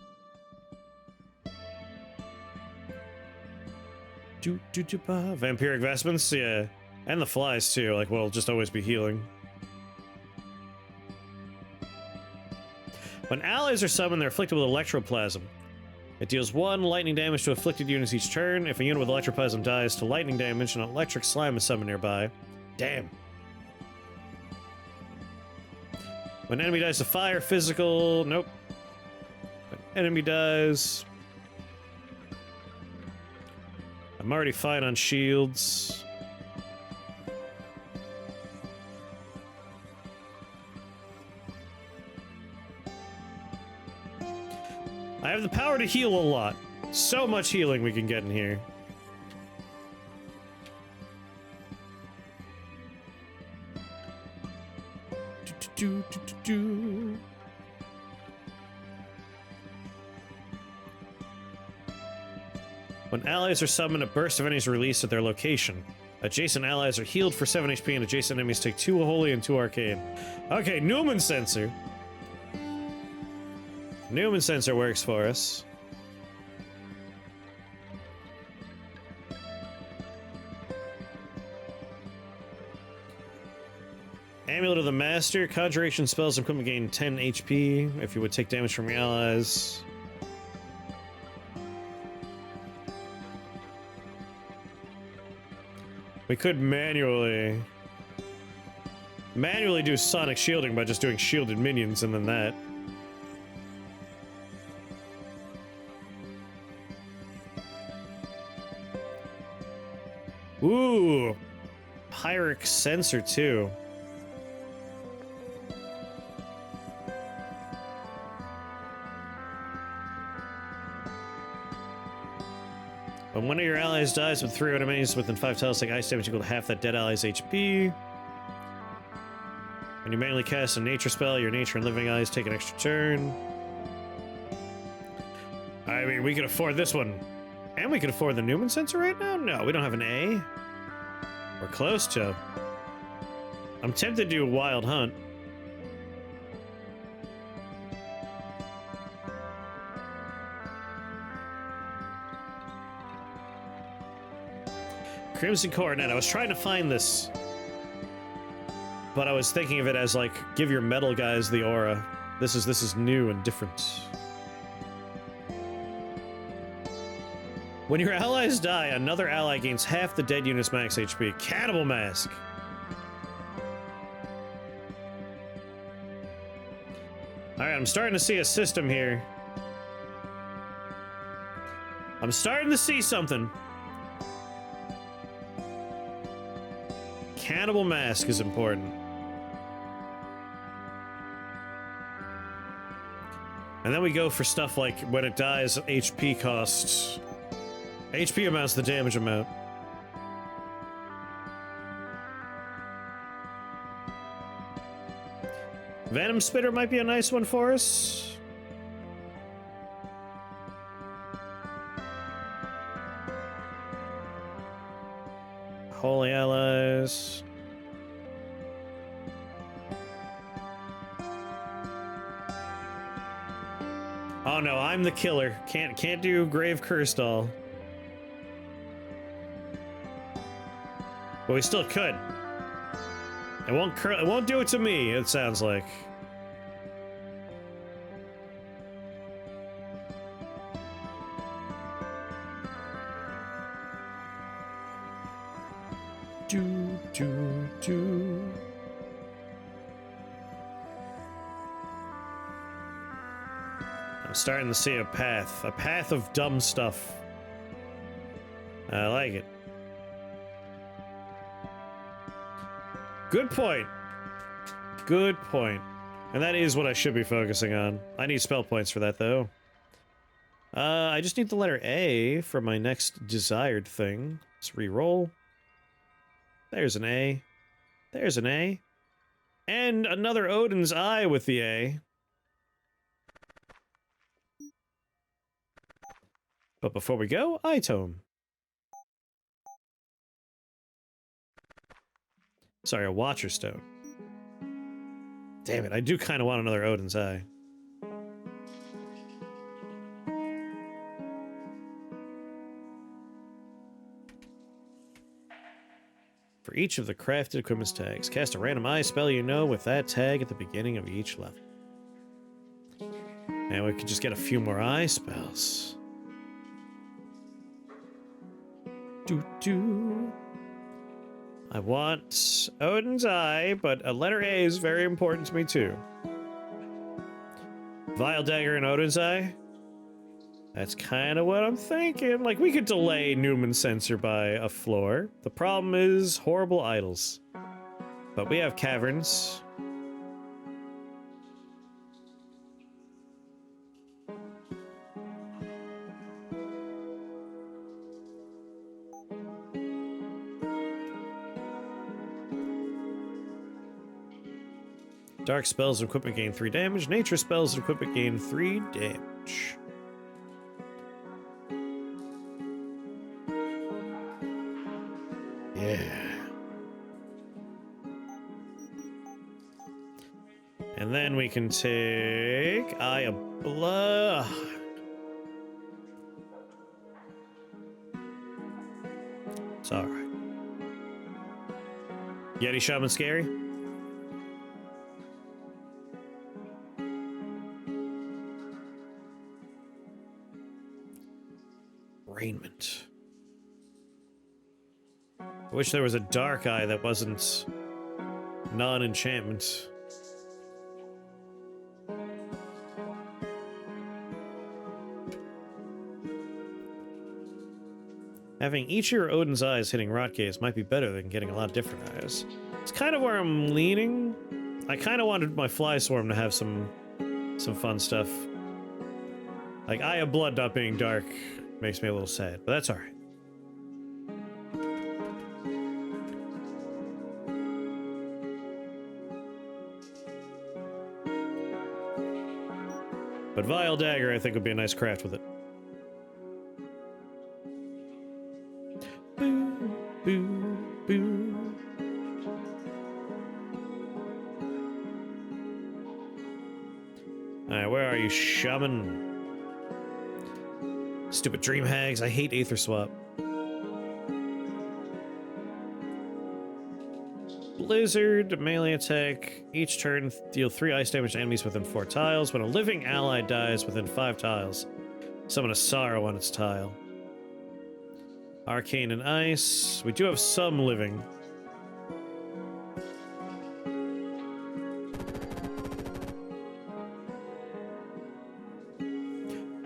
Vampiric vestments, yeah. And the flies too, like, will just always be healing. When allies are summoned, they're afflicted with electroplasm. It deals 1 lightning damage to afflicted units each turn. If a unit with electroplasm dies to lightning damage, an electric slime is summoned nearby. Damn. When enemy dies to fire, physical, nope. When enemy dies... I'm already fine on shields. I have the power to heal a lot. So much healing we can get in here. When allies are summoned, a burst of enemies released at their location. Adjacent allies are healed for 7 HP, and adjacent enemies take 2 holy and 2 arcane. Okay, Newman Sensor. Newman Sensor works for us. Amulet of the Master. Conjuration spells and equipment gain 10 HP if you would take damage from your allies. We could manually do sonic shielding by just doing shielded minions and then that. Ooh, Pyric Sensor too. When one of your allies dies with 3 enemies within 5 tiles, take ice damage equal to half that dead ally's HP. When you manually cast a nature spell, your nature and living allies take an extra turn. I mean, we could afford this one. And we could afford the Newman Sensor right now? No, we don't have an A. We're close to. I'm tempted to do a Wild Hunt. Crimson Coronet. I was trying to find this, but I was thinking of it as like, give your metal guys the aura. This is new and different. When your allies die, another ally gains half the dead unit's max HP. Cannibal Mask. Alright, I'm starting to see a system here. I'm starting to see something. Cannibal Mask is important. And then we go for stuff like, when it dies, HP costs... HP amounts the damage amount. Venom Spitter might be a nice one for us. Holy Allies. Oh no, I'm the killer. Can't do Grave Curse Doll. But we still could. It won't do it to me, it sounds like. Do. I'm starting to see a path of dumb stuff. I like it. Good point. Good point. And that is what I should be focusing on. I need spell points for that, though. I just need the letter A for my next desired thing. Let's re-roll. There's an A. There's an A. And another Odin's Eye with the A. But before we go, eye tome. Sorry, a Watcher Stone. Damn it, I do kind of want another Odin's Eye. For each of the crafted equipment tags, cast a random eye spell you know with that tag at the beginning of each level. And we could just get a few more eye spells. Doo-doo. I want Odin's Eye, but a letter A is very important to me too. Vile Dagger and Odin's Eye? That's kind of what I'm thinking. Like, we could delay Newman's Censor by a floor. The problem is horrible idols. But we have caverns. Dark spells and equipment gain 3 damage. Nature spells and equipment gain 3 damage. Yeah. And then we can take Eye of Blood. It's alright. Yeti Shaman scary? Raiment. I wish there was a dark eye that wasn't non-enchantment. Having each of your Odin's eyes hitting rot gaze might be better than getting a lot of different eyes. It's kind of where I'm leaning. I kind of wanted my Fly Swarm to have some fun stuff. Like, Eye of Blood not being dark makes me a little sad, but that's alright. But Vile Dagger, I think, would be a nice craft with it. Boo, boo, boo. Alright, where are you, Shaman? Stupid dream hags, I hate Aether Swap. Blizzard, melee attack. Each turn, deal 3 ice damage to enemies within 4 tiles. When a living ally dies within 5 tiles, summon a sorrow on its tile. Arcane and ice. We do have some living.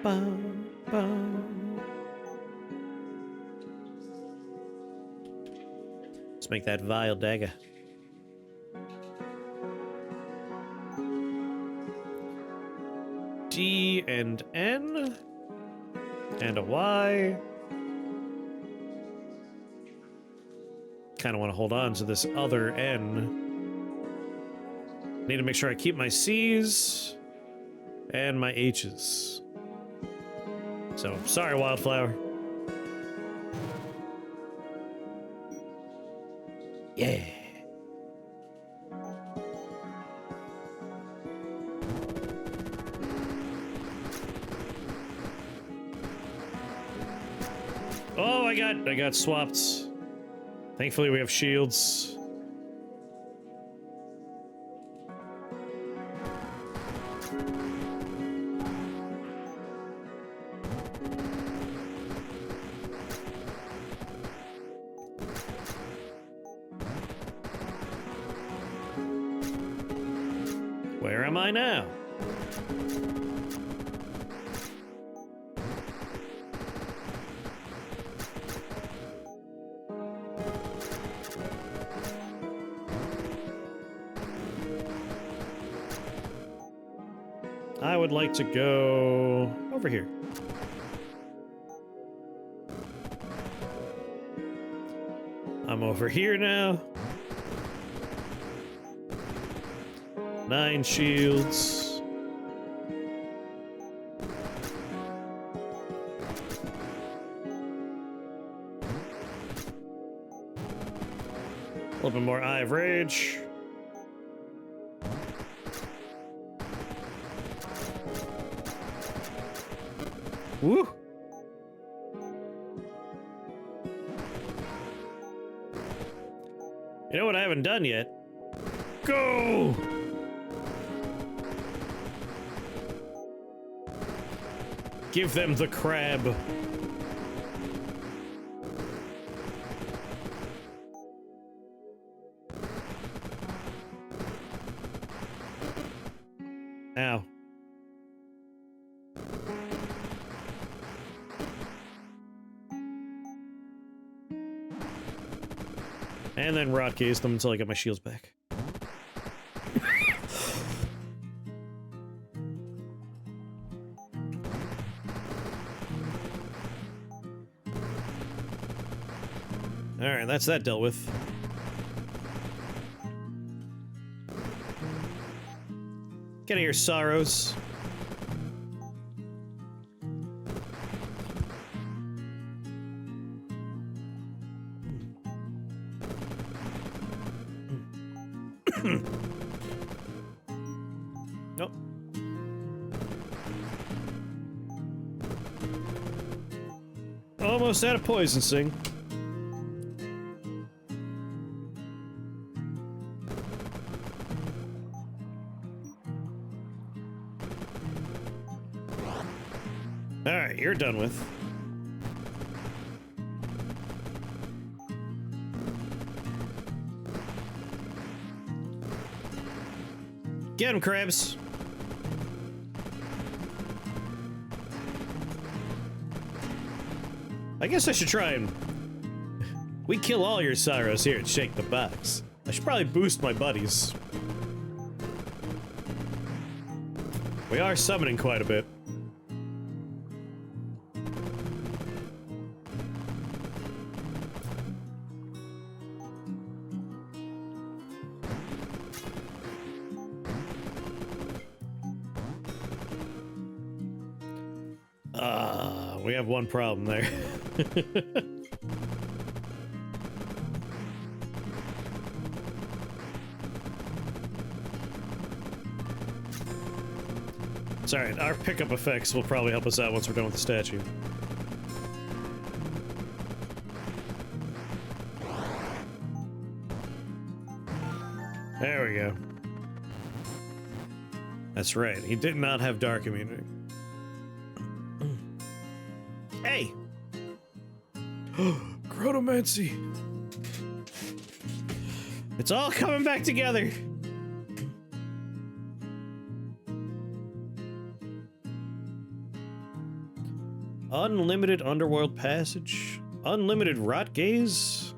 Bum, bum. Let's make that Vile Dagger. D and N. And a Y. Kind of want to hold on to this other N. Need to make sure I keep my C's and my H's. So, sorry, Wildflower. Yeah. Oh, I got swapped. Thankfully, we have shields. Where am I now? I would like to go over here. I'm over here now. 9 shields. A little bit more Eye of Rage. Woo! You know what I haven't done yet? Go! Give them the crab. Ow. And then rot gaze them until I get my shields back. Alright, that's that dealt with. Get out of here, sorrows. Nope. Almost out of poison sting. Alright, you're done with. Get him, crabs! I guess I should try and... We kill all your sorrows here at Shake the Box. I should probably boost my buddies. We are summoning quite a bit. We have one problem there. It's alright, our pickup effects will probably help us out once we're done with the statue. There we go. That's right, he did not have dark immunity. Hey! Chronomancy! It's all coming back together! Unlimited underworld passage? Unlimited rot gaze?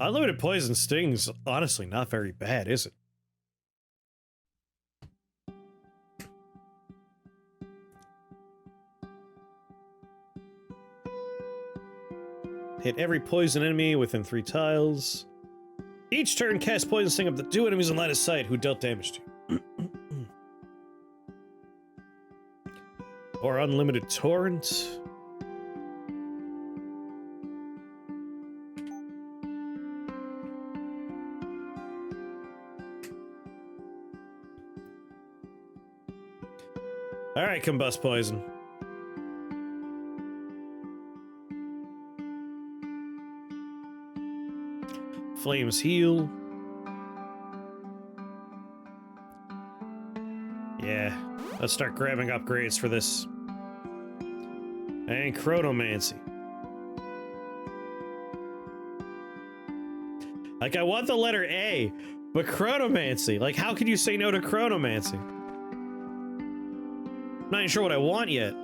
Unlimited poison stings, honestly not very bad, is it? Hit every poison enemy within 3 tiles. Each turn, cast poison sting up to 2 enemies in line of sight who dealt damage to you. Or unlimited torrent. Alright, combust poison. Flames heal. Yeah, let's start grabbing upgrades for this. And chronomancy. Like, I want the letter A, but chronomancy. Like, how can you say no to chronomancy? I'm not even sure what I want yet.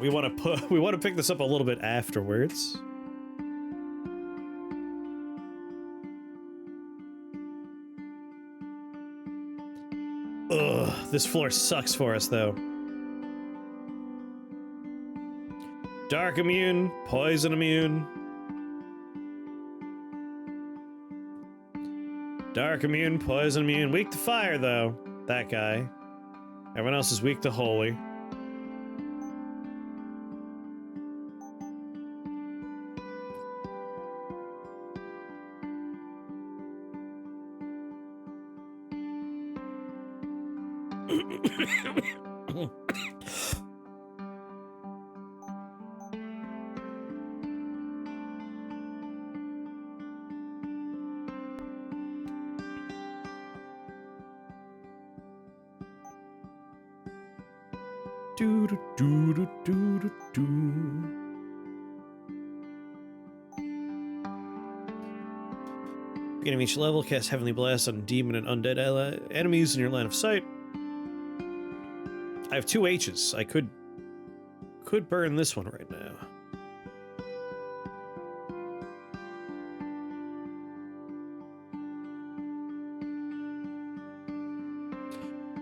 We want to pick this up a little bit afterwards. Ugh, this floor sucks for us though. Dark immune, poison immune. Dark immune, poison immune. Weak to fire though. that guy. Everyone else is weak to holy. Do do do do do do do. Beginning of each level, cast Heavenly Blast on demon and undead enemies in your line of sight. I have 2 H's. I could burn this one right now.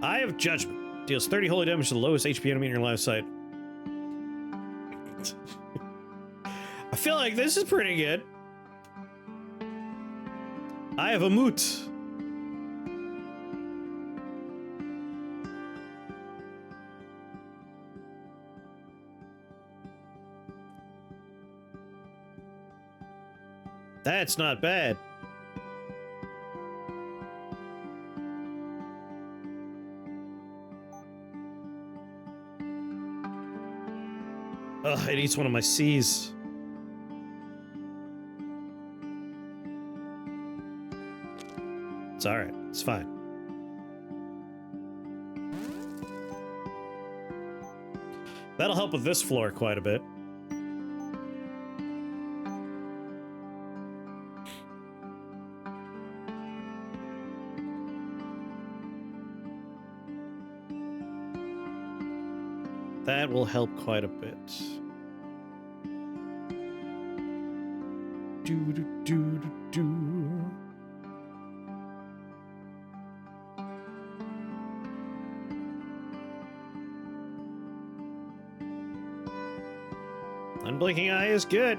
Eye of Judgment. Deals 30 holy damage to the lowest HP enemy in your line of sight. I feel like this is pretty good. I have a moot. That's not bad. Ugh, it eats one of my C's. It's alright. It's fine. That'll help with this floor quite a bit. That will help quite a bit. Do do do do do. Unblinking eye is good.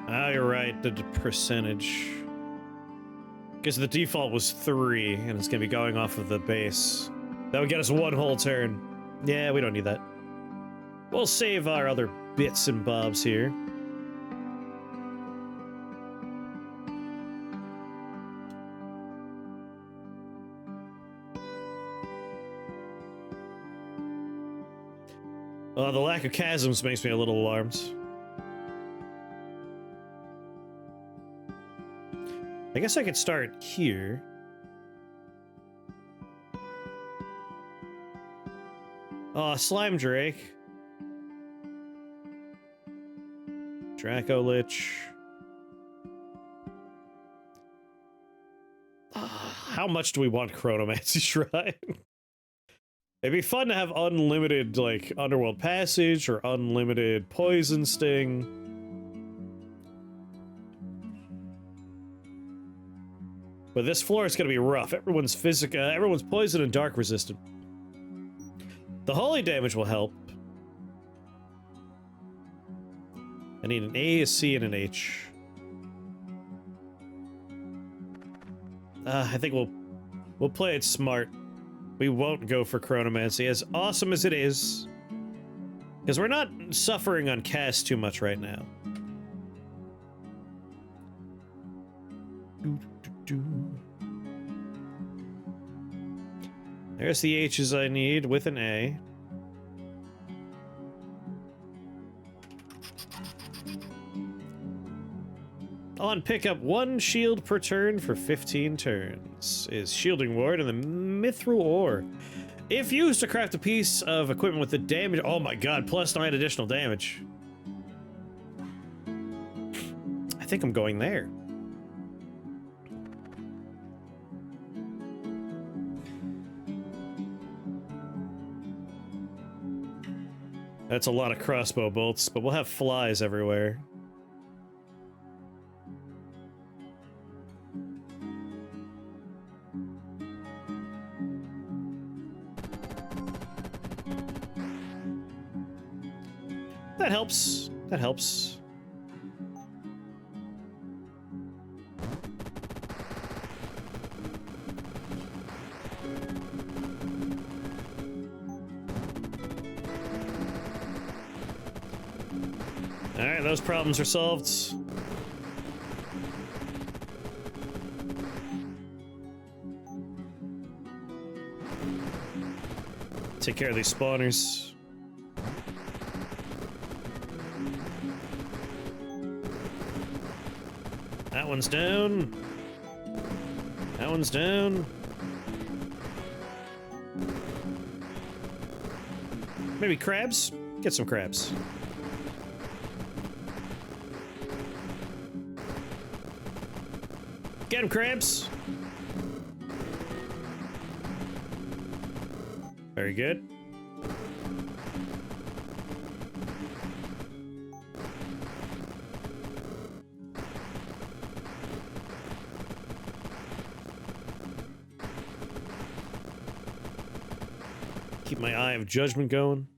Oh, you're right, the percentage. Because the default was 3, and it's going to be going off of the base. That would get us 1 whole turn. Yeah, we don't need that. We'll save our other bits and bobs here. The lack of chasms makes me a little alarmed. I guess I could start here. Oh, Slime Drake. Draco Lich. How much do we want Chronomancy Shrine? It'd be fun to have unlimited, like, Underworld Passage or unlimited Poison Sting. But this floor is going to be rough. Everyone's poison and dark resistant. The holy damage will help. I need an A, a C, and an H. I think we'll play it smart. We won't go for Chronomancy, as awesome as it is. Because we're not suffering on cast too much right now. There's the H's I need with an A. On pickup 1 shield per turn for 15 turns is Shielding Ward and the Mithril Ore. If used to craft a piece of equipment with the damage, oh my god, plus 9 additional damage. I think I'm going there. That's a lot of crossbow bolts, but we'll have flies everywhere. That helps. That helps. Alright, those problems are solved. Take care of these spawners. That one's down. That one's down. Maybe crabs? Get some crabs. Get him, crabs! Very good. Keep my eye of judgment going.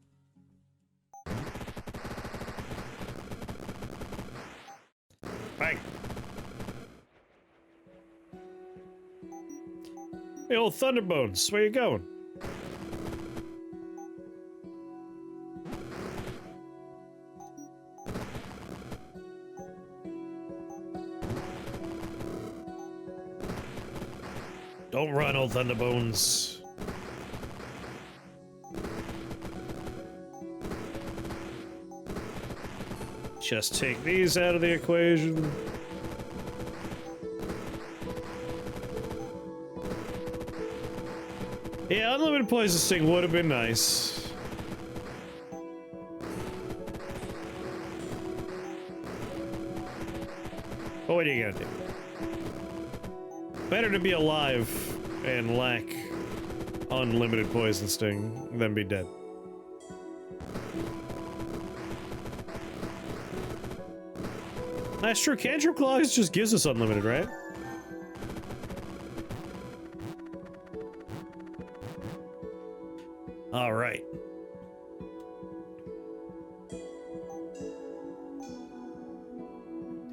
Bang! Hey, old Thunderbones, where you going? Don't run, old Thunderbones. Just take these out of the equation. Yeah, unlimited poison sting would have been nice. But what are you gonna do? Better to be alive and lack unlimited poison sting than be dead. That's true, Cantrip Claws just gives us unlimited, right? Alright.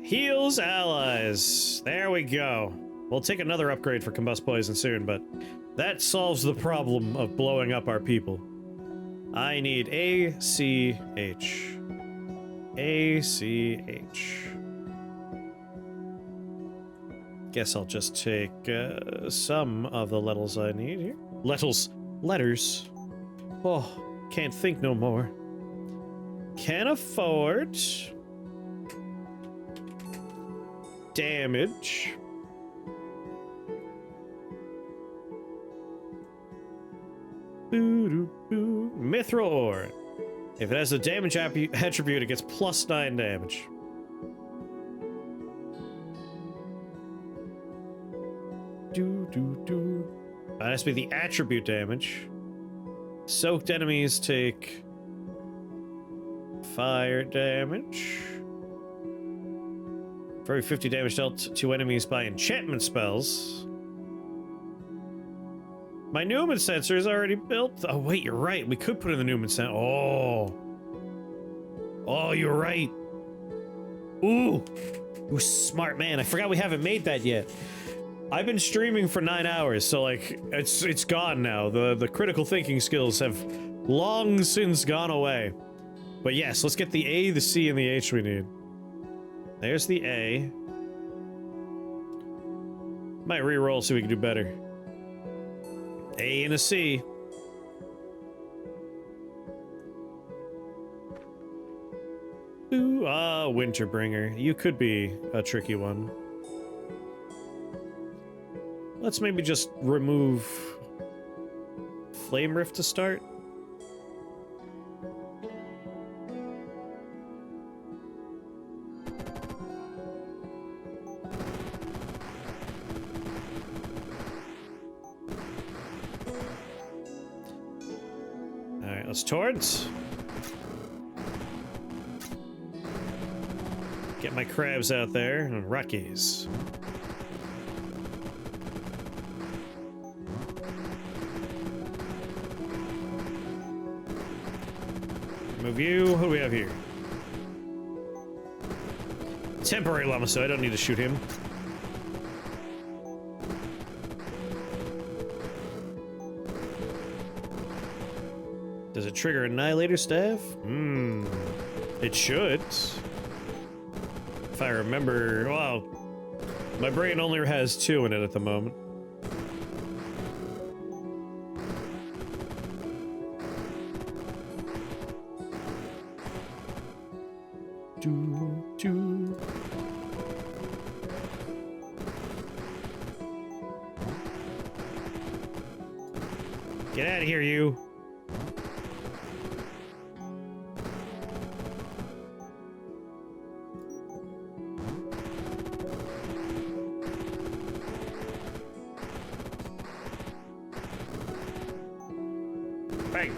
Heals allies. There we go. We'll take another upgrade for Combust Poison soon, but that solves the problem of blowing up our people. I need ACH. ACH. Guess I'll just take some of the letters I need here. Letters. Oh, can't think no more. Can afford. Damage. Mithril ore. If it has a damage attribute, it gets +9 damage. That has to be the attribute damage. Soaked enemies take fire damage. For every 50 damage dealt to enemies by enchantment spells. My Newman sensor is already built. Oh wait, you're right. We could put in the Newman sensor. Oh, you're right. Ooh, smart man. I forgot we haven't made that yet. I've been streaming for 9 hours, so like it's gone now. The critical thinking skills have long since gone away. But yes, let's get the A, the C, and the H we need. There's the A. Might re-roll so we can do better. A and a C. Ooh, Winterbringer. You could be a tricky one. Let's maybe just remove Flame Rift to start. Alright, let's towards. Get my crabs out there and Rockies. Move you. Who do we have here? Temporary llama, so I don't need to shoot him. Does it trigger Annihilator Staff? It should. If I remember... Wow. My brain only has 2 in it at the moment. Get out of here, you. Bang.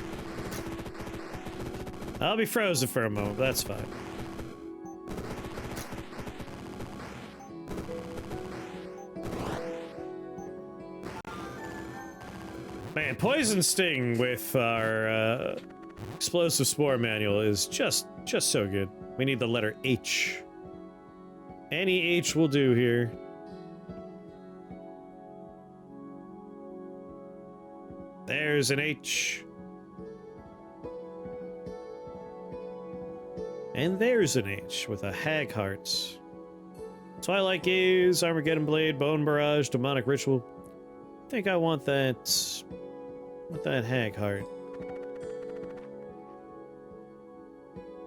I'll be frozen for a moment, that's fine. Man, Poison Sting with our Explosive Spore manual is just so good. We need the letter H. Any H will do here. There's an H. And there's an H with a hag heart. Twilight Gaze, Armageddon Blade, Bone Barrage, Demonic Ritual. I think I want that with that hag heart.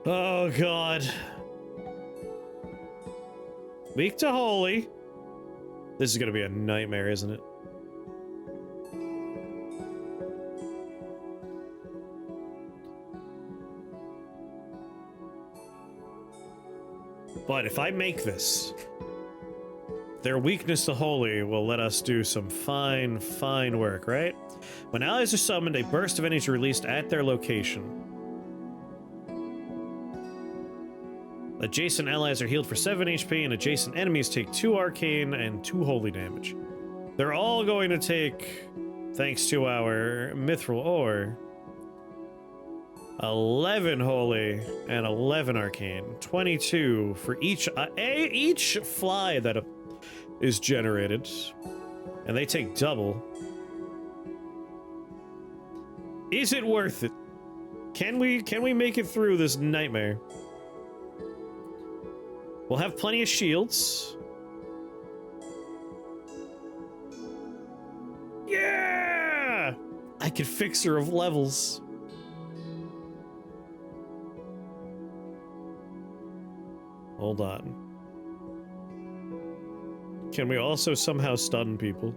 Oh god. Weak to holy. This is gonna be a nightmare, isn't it? But if I make this, their weakness to holy will let us do some fine work, right? When allies are summoned, a burst of energy released at their location. Adjacent allies are healed for 7 HP, and adjacent enemies take 2 arcane and 2 holy damage. They're all going to take, thanks to our mithril ore, 11 holy and 11 arcane. 22 for each fly that is generated, and they take double. Is it worth it? Can we make it through this nightmare? We'll have plenty of shields. Yeah! I could fix her of levels. Hold on. Can we also somehow stun people?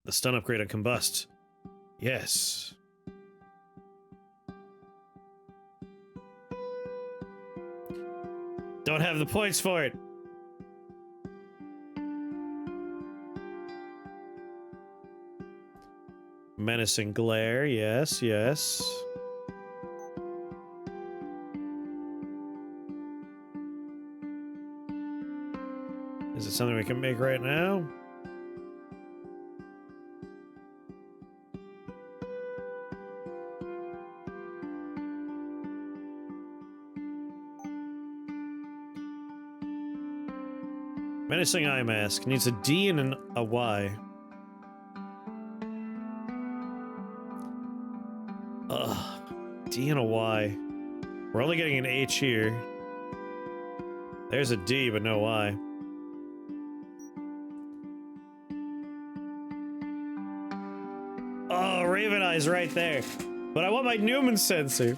The stun upgrade on Combust. Yes. Don't have the points for it. Menacing glare, yes, yes. Is it something we can make right now? Menacing Eye Mask needs a D and a Y. Ugh. D and a Y. We're only getting an H here. There's a D, but no Y. Oh, Raven Eye's right there. But I want my Newman sensor.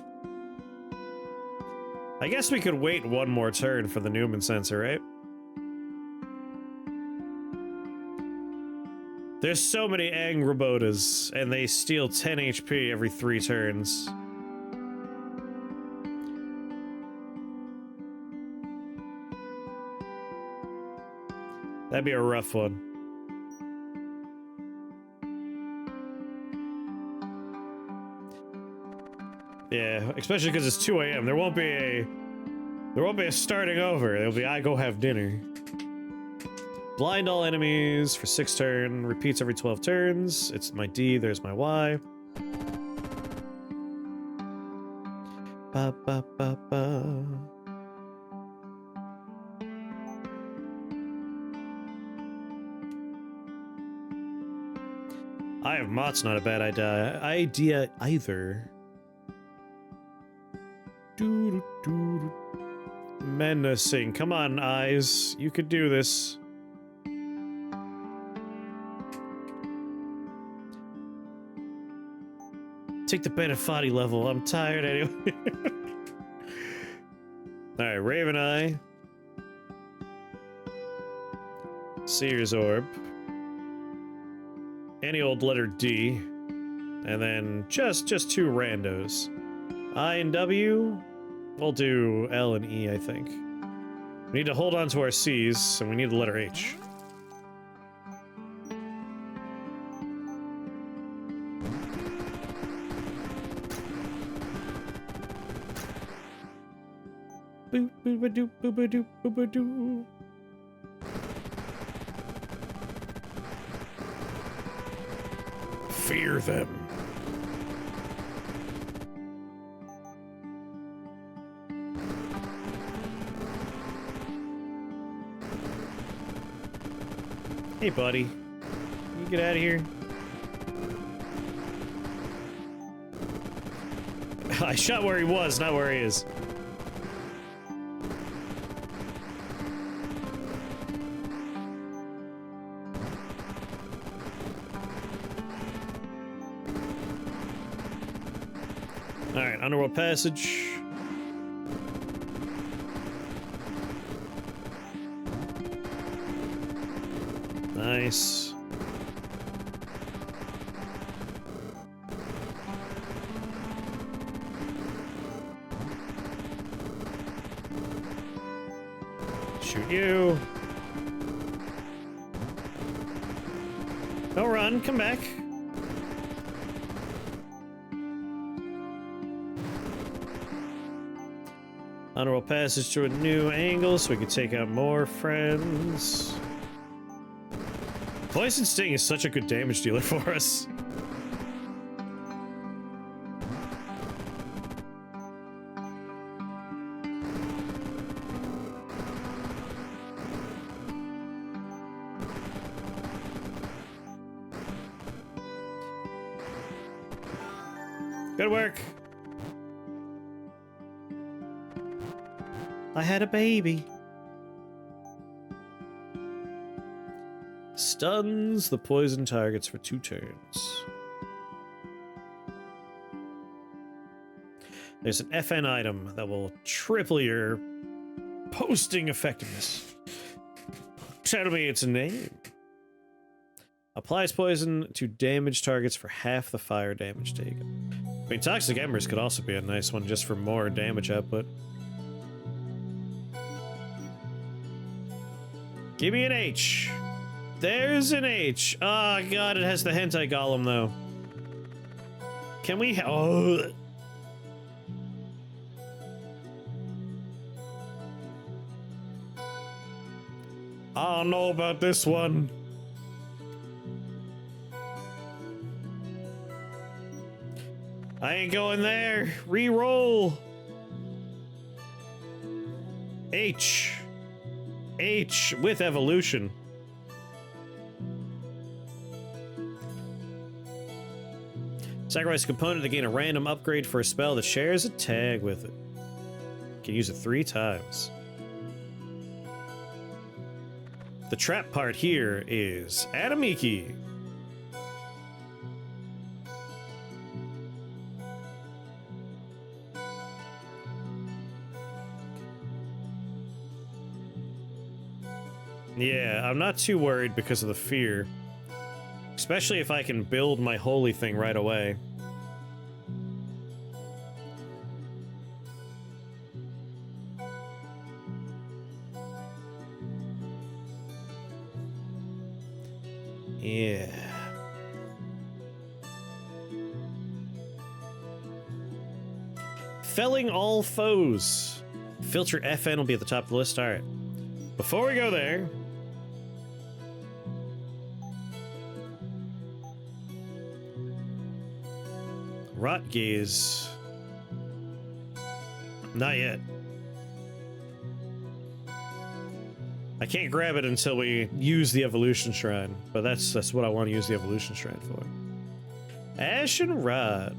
I guess we could wait one more turn for the Newman sensor, right? There's so many Angrabodas, and they steal 10 HP every 3 turns. That'd be a rough one. Yeah, especially because it's 2 AM. There won't be There won't be a starting over. It'll be I go have dinner. Blind all enemies for 6 turns. Repeats every 12 turns. It's my D, there's my Y. Ba ba ba ba. Eye of Mott's not a bad idea either. Menacing. Come on, eyes. You could do this. Take the Benefati level. I'm tired anyway. Alright, Raven Eye. Seer's Orb. Any old letter D. And then just 2 randos. I and W. We'll do L and E, I think. We need to hold on to our C's, and we need the letter H. Boo boo ba doo boo ba doo boo ba doo. Fear them. Hey, buddy. Can you get out of here? I shot where he was, not where he is. Alright, Underworld Passage. Nice. Shoot you. Don't run, come back. Underworld Passage to a new angle so we can take out more friends. Poison Sting is such a good damage dealer for us. Good work. I had a baby. Stuns the poison targets for 2 turns. There's an FN item that will triple your posting effectiveness. Tell me its name. Applies poison to damage targets for half the fire damage taken. I mean, Toxic Embers could also be a nice one just for more damage output. Give me an H. There's an H. Oh god, it has the hentai golem though. Can we? Oh. I don't know about this one. I ain't going there. Reroll. H. H with evolution. Sacrifice a component to gain a random upgrade for a spell that shares a tag with it. Can use it 3 times. The trap part here is Adamiki. Yeah, I'm not too worried because of the fear. Especially if I can build my holy thing right away. Yeah. Felling all foes. Filter FN will be at the top of the list. All right. Before we go there... Rot gaze. Not yet. I can't grab it until we use the evolution shrine, but that's what I want to use the evolution shrine for. Ashen Rot.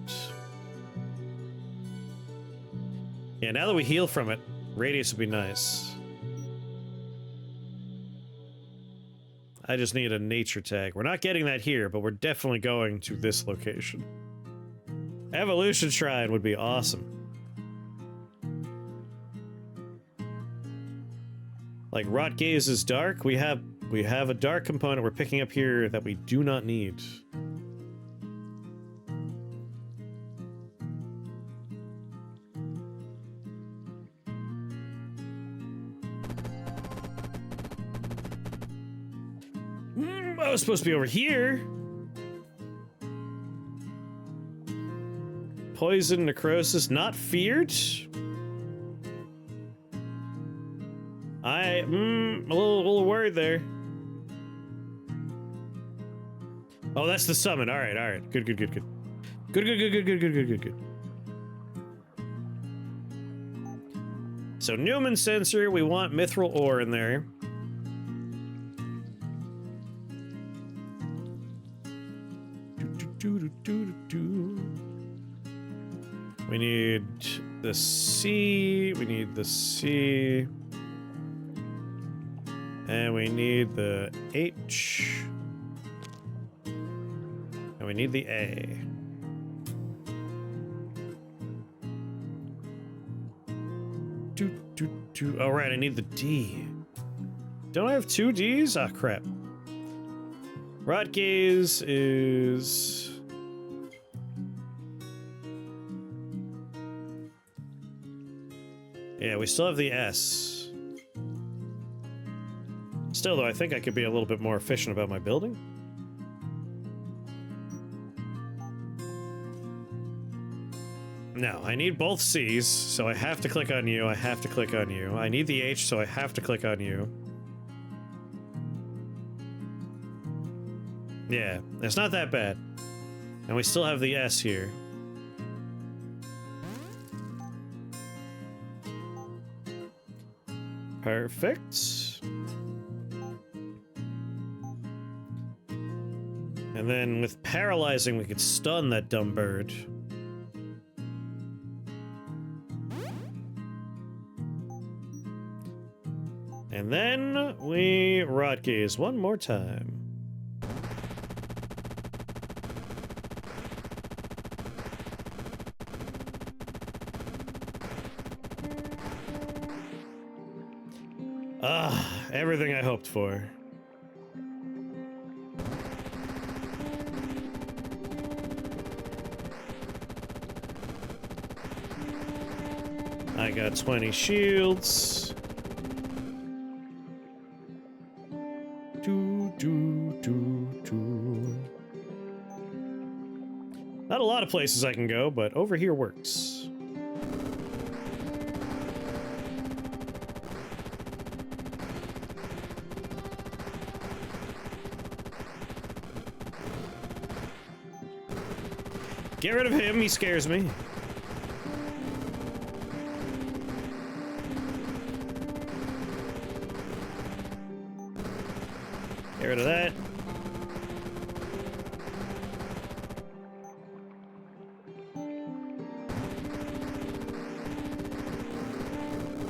Yeah, now that we heal from it, radius would be nice. I just need a nature tag. We're not getting that here, but we're definitely going to this location. Evolution shrine would be awesome. Like, Rot Gaze is dark. We have a dark component we're picking up here that we do not need. I was supposed to be over here. Poison, necrosis, not feared. I'm a little worried there. Oh, that's the summon. All right. Good. Good. So Newman sensor, we want mithril ore in there. We need the C, we need the C, and we need the H, and we need the A. Oh, right, I need the D. Don't I have 2 Ds? Ah, crap. Rot Gaze is... Yeah, we still have the S. Still, though, I think I could be a little bit more efficient about my building. No, I need both C's, so I have to click on you, I have to click on you. I need the H, so I have to click on you. Yeah, it's not that bad. And we still have the S here. Perfect. And then with paralyzing, we could stun that dumb bird. And then we Rot Gaze one more time. Ah, everything I hoped for. I got 20 shields. Not a lot of places I can go, but over here works. Get rid of him, he scares me. Get rid of that.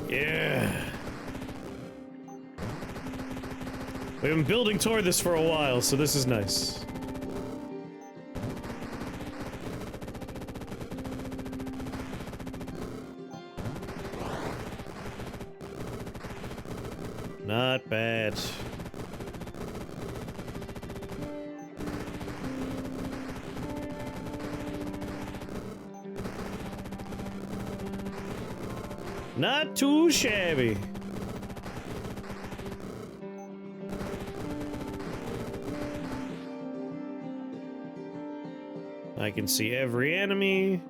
Yeah. We've been building toward this for a while, so this is nice. Not bad. Not too shabby. I can see every enemy.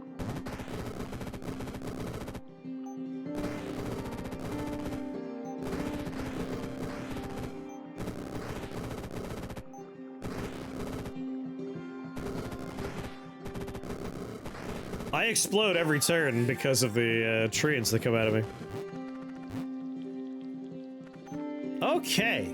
I explode every turn because of the treants that come out of me. Okay.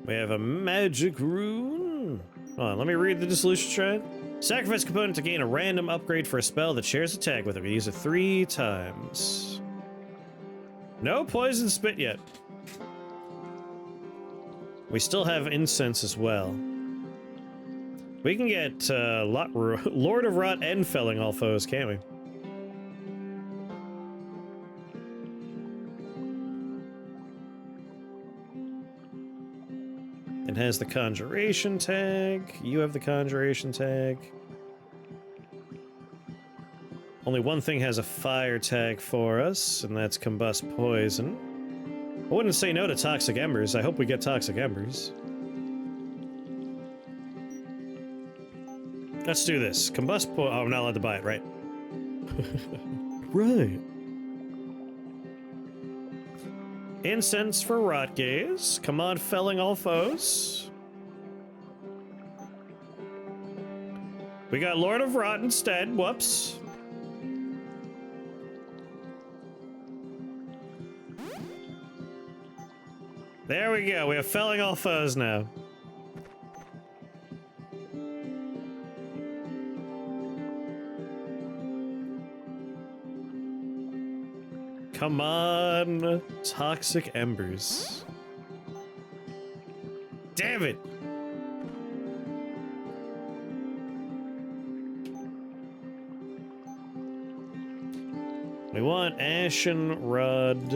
We have a magic rune. Hold on, let me read the dissolution shred. Sacrifice component to gain a random upgrade for a spell that shares a tag with it. We use it 3 times. No poison spit yet. We still have incense as well. We can get Lord of Rot and Felling all foes, can't we? It has the conjuration tag. You have the conjuration tag. Only one thing has a fire tag for us, and that's combust poison. I wouldn't say no to toxic embers. I hope we get toxic embers. Let's do this. Combust poison. Oh, I'm not allowed to buy it, right? Right. Incense for Rot Gaze. Come on, felling all foes. We got Lord of Rot instead. Whoops. There we go. We have felling all foes now. Come on, toxic embers. Damn it! We want Ashen Rod.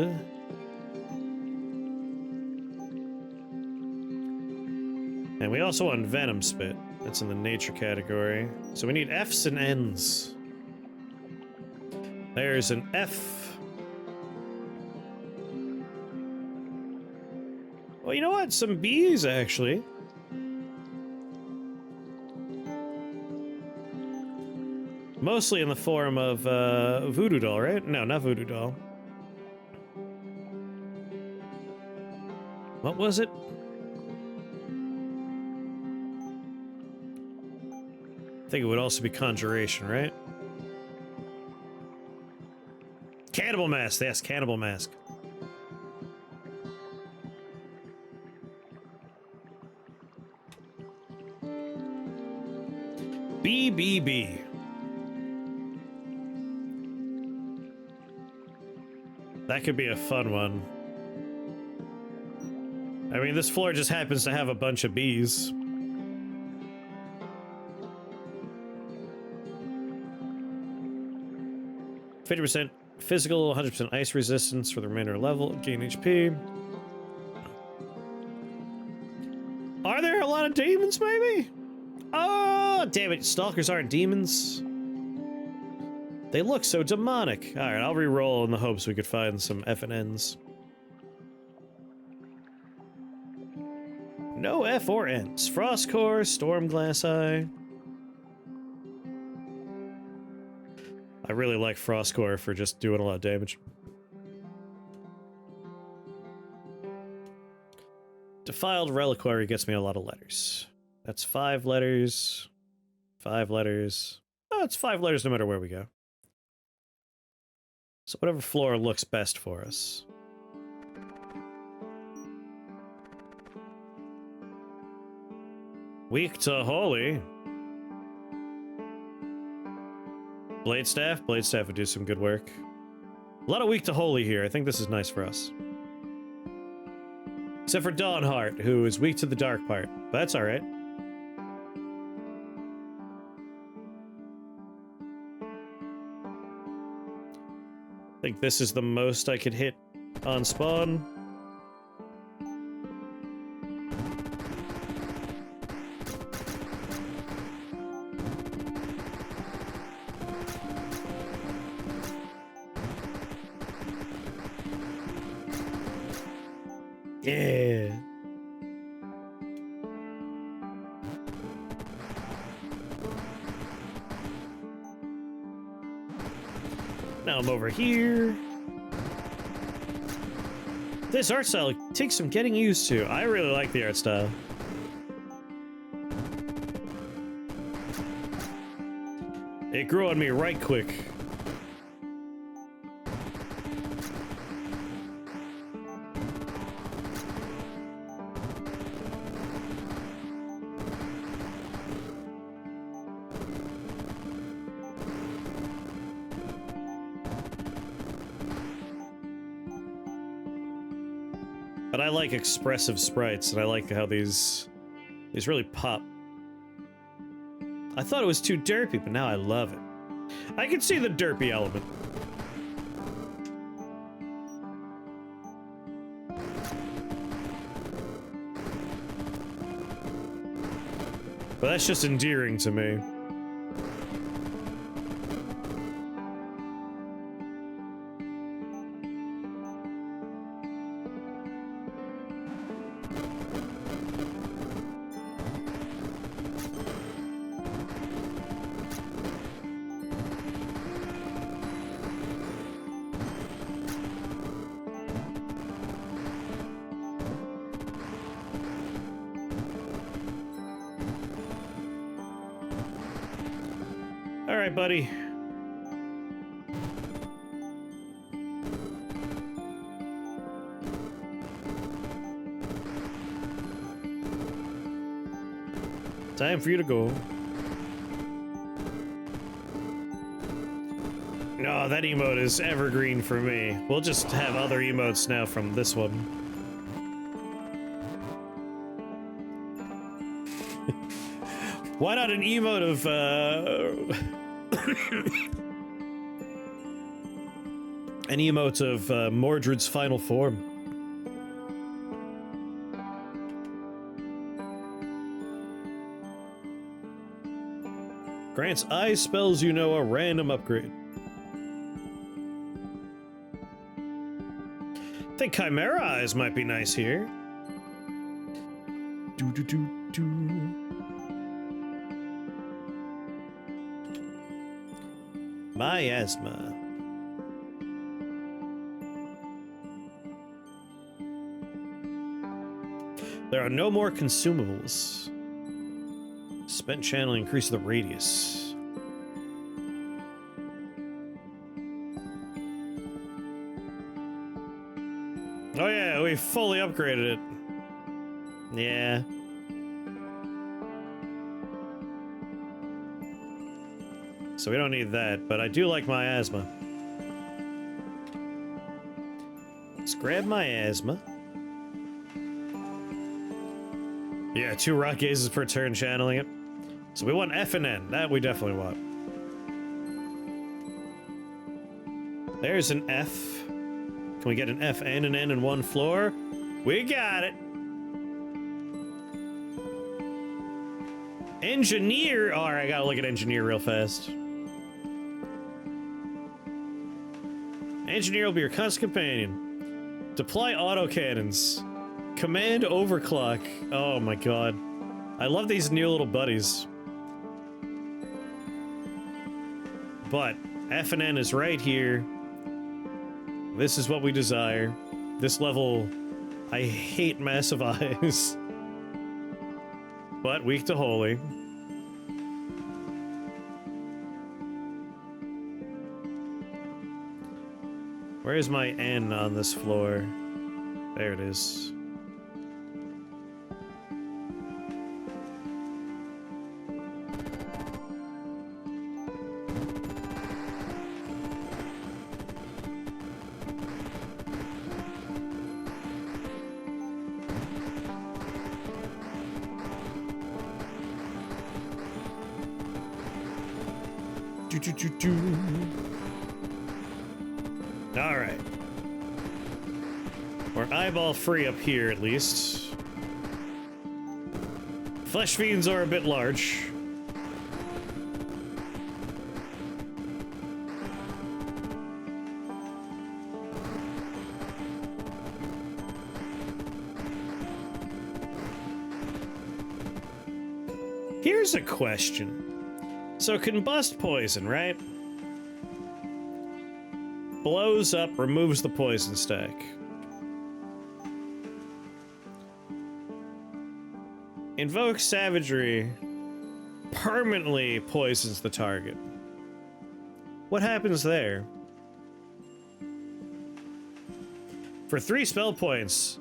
And we also want Venom Spit. That's in the nature category. So we need F's and N's. There's an F. Well, you know what? Some B's, actually. Mostly in the form of Voodoo Doll, right? No, not Voodoo Doll. What was it? I think it would also be Conjuration, right? Cannibal Mask, yes, Cannibal Mask. BBB. That could be a fun one. I mean, this floor just happens to have a bunch of bees. %, physical, 100% ice resistance for the remainder level, gain HP. Are there a lot of demons, maybe? Oh, damn it, stalkers aren't demons. They look so demonic. Alright, I'll re-roll in the hopes we could find some F and N's. No F or N's. Frost Core, Storm Glass Eye. I really like Frost Core for just doing a lot of damage. Defiled Reliquary gets me a lot of letters. That's 5 letters. 5 letters. Oh, it's 5 letters no matter where we go. So whatever floor looks best for us. Weak to Holy. Blade Staff? Blade Staff would do some good work. A lot of weak to Holy here. I think this is nice for us. Except for Dawnheart, who is weak to the dark part. But that's alright. I think this is the most I could hit on spawn. Yeah. Now I'm over here. This art style takes some getting used to. I really like the art style. It grew on me right quick. But I like expressive sprites, and I like how these really pop. I thought it was too derpy, but now I love it. I can see the derpy element. But that's just endearing to me. All right, buddy. Time for you to go. No, that emote is evergreen for me. We'll just have other emotes now from this one. Why not an emote of, an emote of Mordred's final form? Grants ice spells you know a random upgrade. I think Chimera Eyes might be nice here. Do. Miasma. There are no more consumables. Spent channel increase the radius. Oh yeah, we fully upgraded it. Yeah. So we don't need that, but I do like miasma. Let's grab miasma. Yeah, 2 rock gazes per turn channeling it. So we want F and N. That we definitely want. There's an F. Can we get an F and an N in one floor? We got it. Engineer. All right, I gotta look at engineer real fast. Engineer will be your constant companion. Deploy autocannons. Command overclock. Oh my god. I love these new little buddies. But F and N is right here. This is what we desire. This level, I hate massive eyes. But weak to holy. Where's my N on this floor? There it is. All right. We're eyeball free up here, at least. Flesh fiends are a bit large. Here's a question. So combust poison, right? Blows up, removes the poison stack. Invoke savagery, permanently poisons the target. What happens there? For 3 spell points,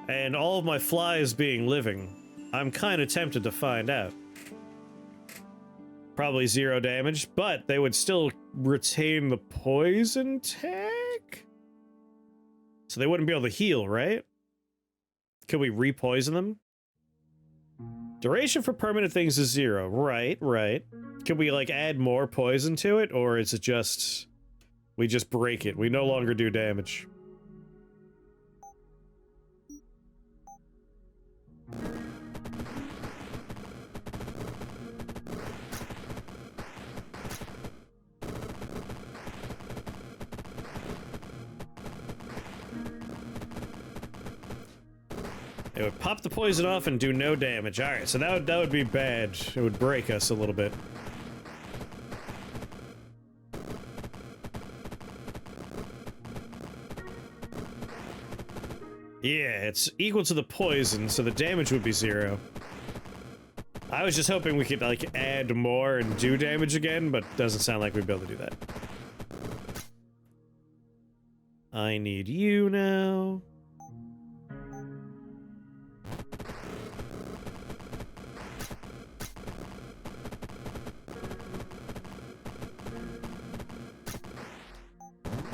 and all of my flies being living, I'm kind of tempted to find out. Probably 0 damage, but they would still retain the poison tag? So they wouldn't be able to heal, right? Could we re-poison them? Duration for permanent things is 0. Right, right. Could we, like, add more poison to it, or is it just... we just break it? We no longer do damage. It would pop the poison off and do no damage. Alright, so that would be bad. It would break us a little bit. Yeah, it's equal to the poison, so the damage would be 0. I was just hoping we could, like, add more and do damage again, but doesn't sound like we'd be able to do that. I need you now.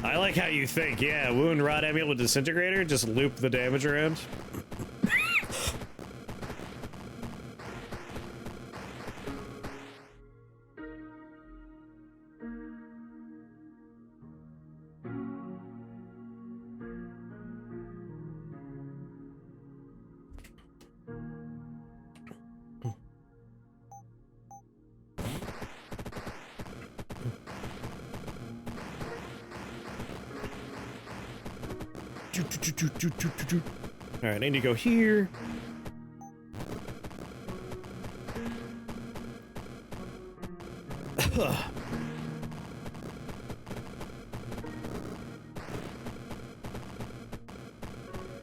I like how you think, yeah, wound, rod, amulet, disintegrator, just loop the damage around. Alright, I need to go here.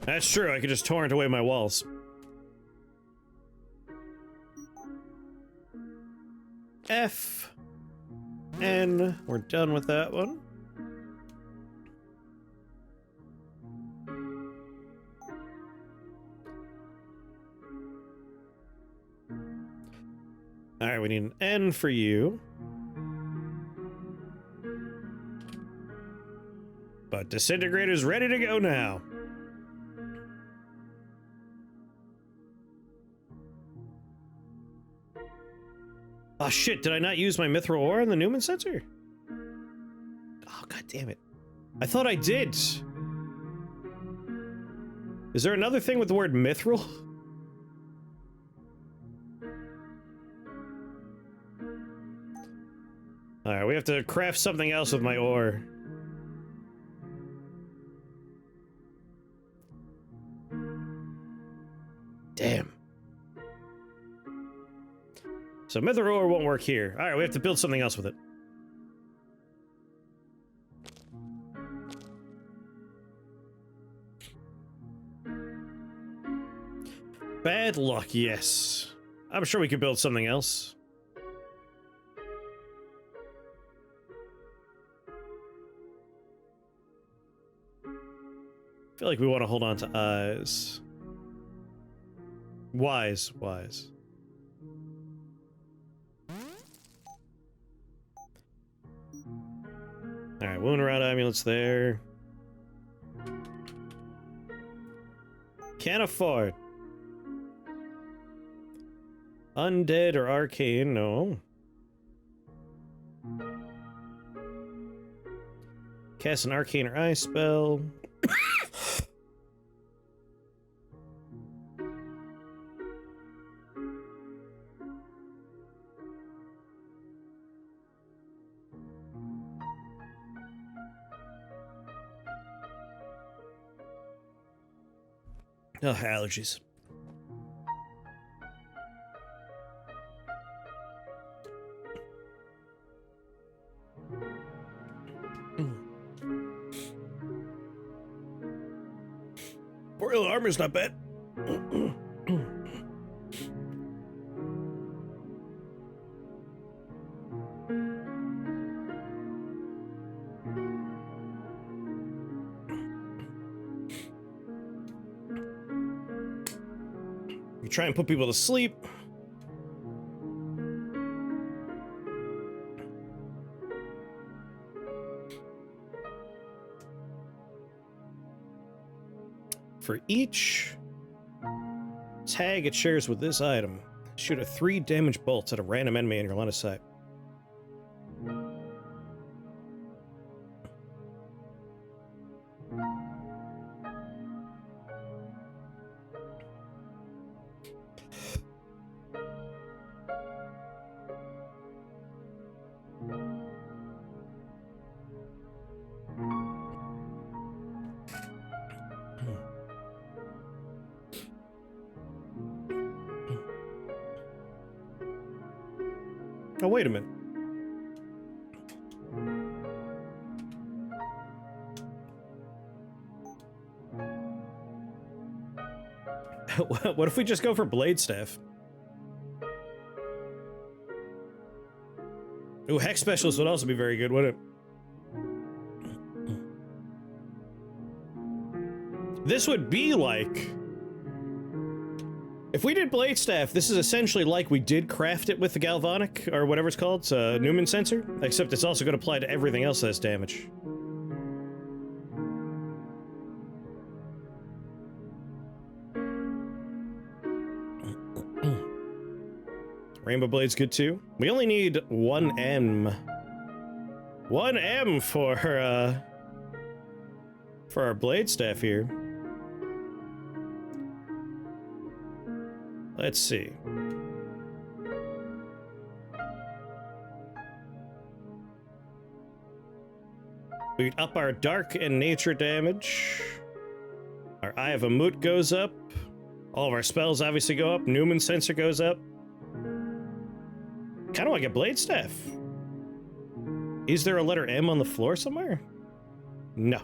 That's true, I could just torrent away my walls. F. N. We're done with that one. Alright, we need an N for you. But Disintegrator's ready to go now. Oh shit, did I not use my mithril ore in the Newman sensor? Oh, god damn it. I thought I did. Is there another thing with the word mithril? Alright, we have to craft something else with my ore. Damn. So mithril ore won't work here. Alright, we have to build something else with it. Bad luck, yes. I'm sure we could build something else. I feel like we want to hold on to eyes. Wise, wise. Alright, wound rod amulets there. Can't afford. Undead or arcane, no. Cast an arcane or ice spell. Oh, allergies. Boreal armor's not bad. Try and put people to sleep. For each tag it shares with this item, shoot a 3 damage bolts at a random enemy in your line of sight. Oh, wait a minute. What if we just go for Blade Staff? Ooh, Hex Specialist would also be very good, wouldn't it? This would be like... If we did Blade Staff, this is essentially like we did craft it with the Galvanic, or whatever it's called, Newman sensor, except it's also going to apply to everything else that has damage. Rainbow Blade's good too. We only need 1 M. 1 M for our Blade Staff here. Let's see. We'd up our dark and nature damage. Our Eye of Amut goes up. All of our spells obviously go up. Newman sensor goes up. Kind of like a Blade Staff. Is there a letter M on the floor somewhere? No.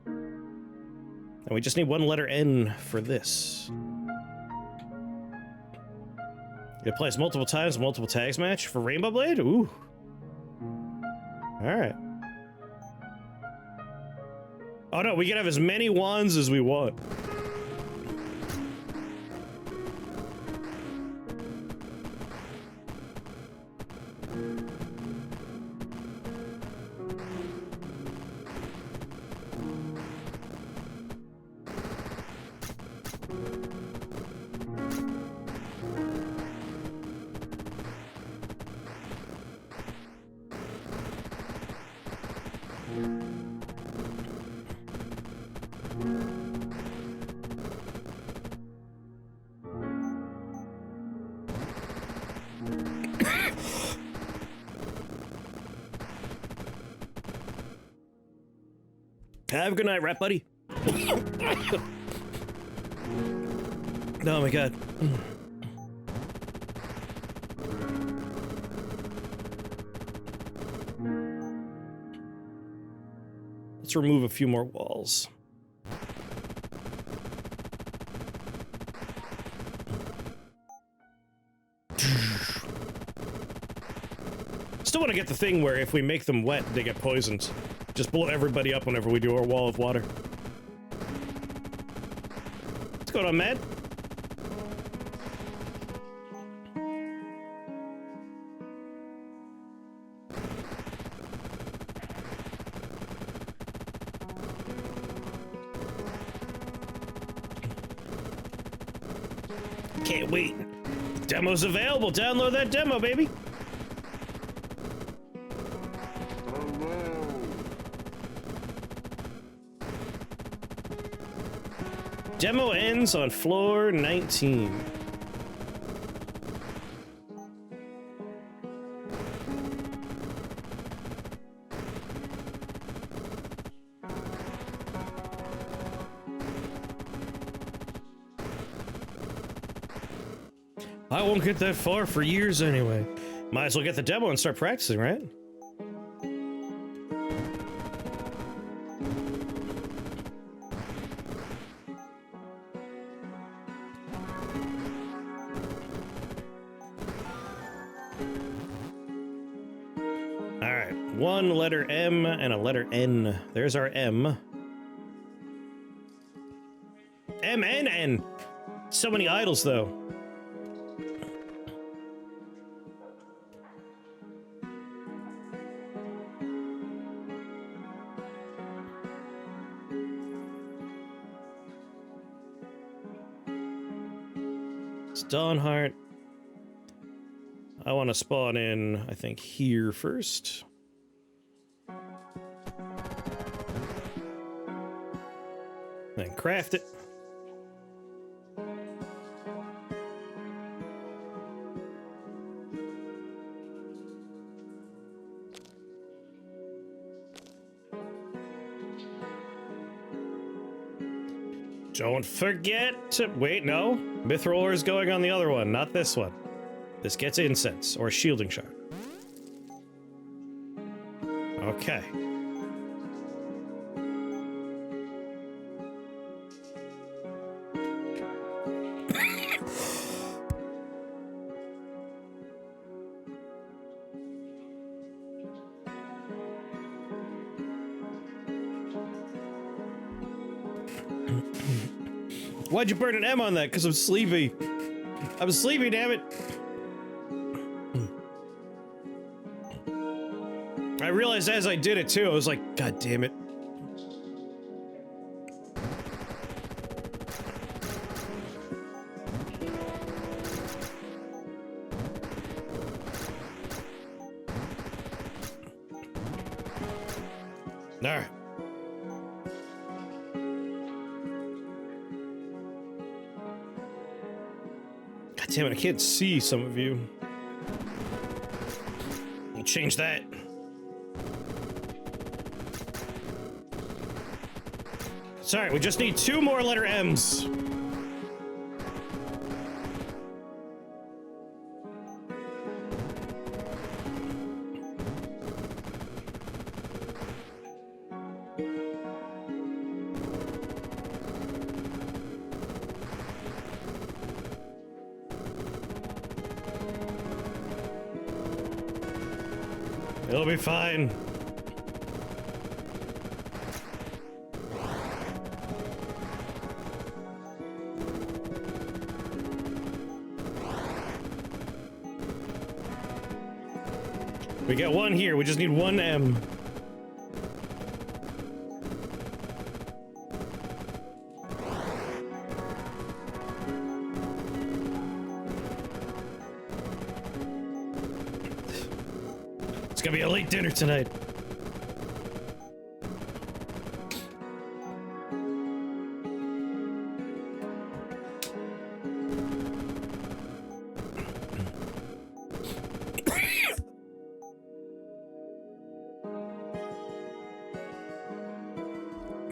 And we just need 1 letter N for this. It applies multiple times, multiple tags match for Rainbow Blade? Ooh. Alright. Oh no, we can have as many wands as we want. Have a good night, rat buddy. Oh my god. Let's remove a few more walls. Still want to get the thing where if we make them wet, they get poisoned. Just blow everybody up whenever we do our wall of water. What's going on, man? Can't wait. Demo's available. Download that demo, baby. Demo ends on floor 19. I won't get that far for years anyway. Might as well get the demo and start practicing, right? Alright, 1 letter M and a letter N. There's our M. M, N, N. So many idols, though. Dawnheart. I want to spawn in, I think, here first. Then craft it. Don't forget to... Wait, no. Mithril ore is going on the other one, not this one. This gets incense, or shielding shard. Okay. Why'd you burn an M on that? Because I'm sleepy. I'm sleepy, damn it. I realized as I did it too, I was like, God damn it. Alright. God damn it, I can't see some of you. I'll change that. Sorry, we just need 2 more letter M's. It'll be fine. We got 1 here, we just need 1 M. It's gonna be a late dinner tonight.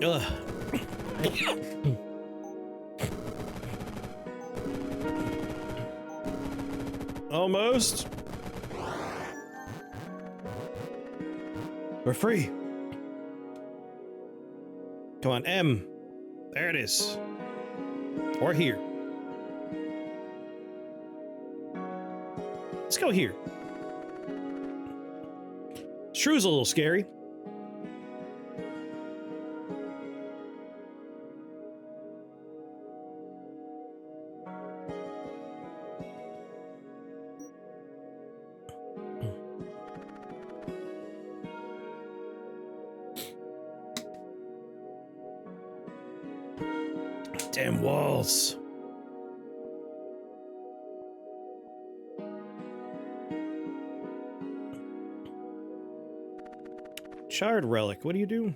Ugh. Almost. We're free. Come on, M. There it is. Or here. Let's go here. Shrew's a little scary. Damn walls. Charred relic, what do you do?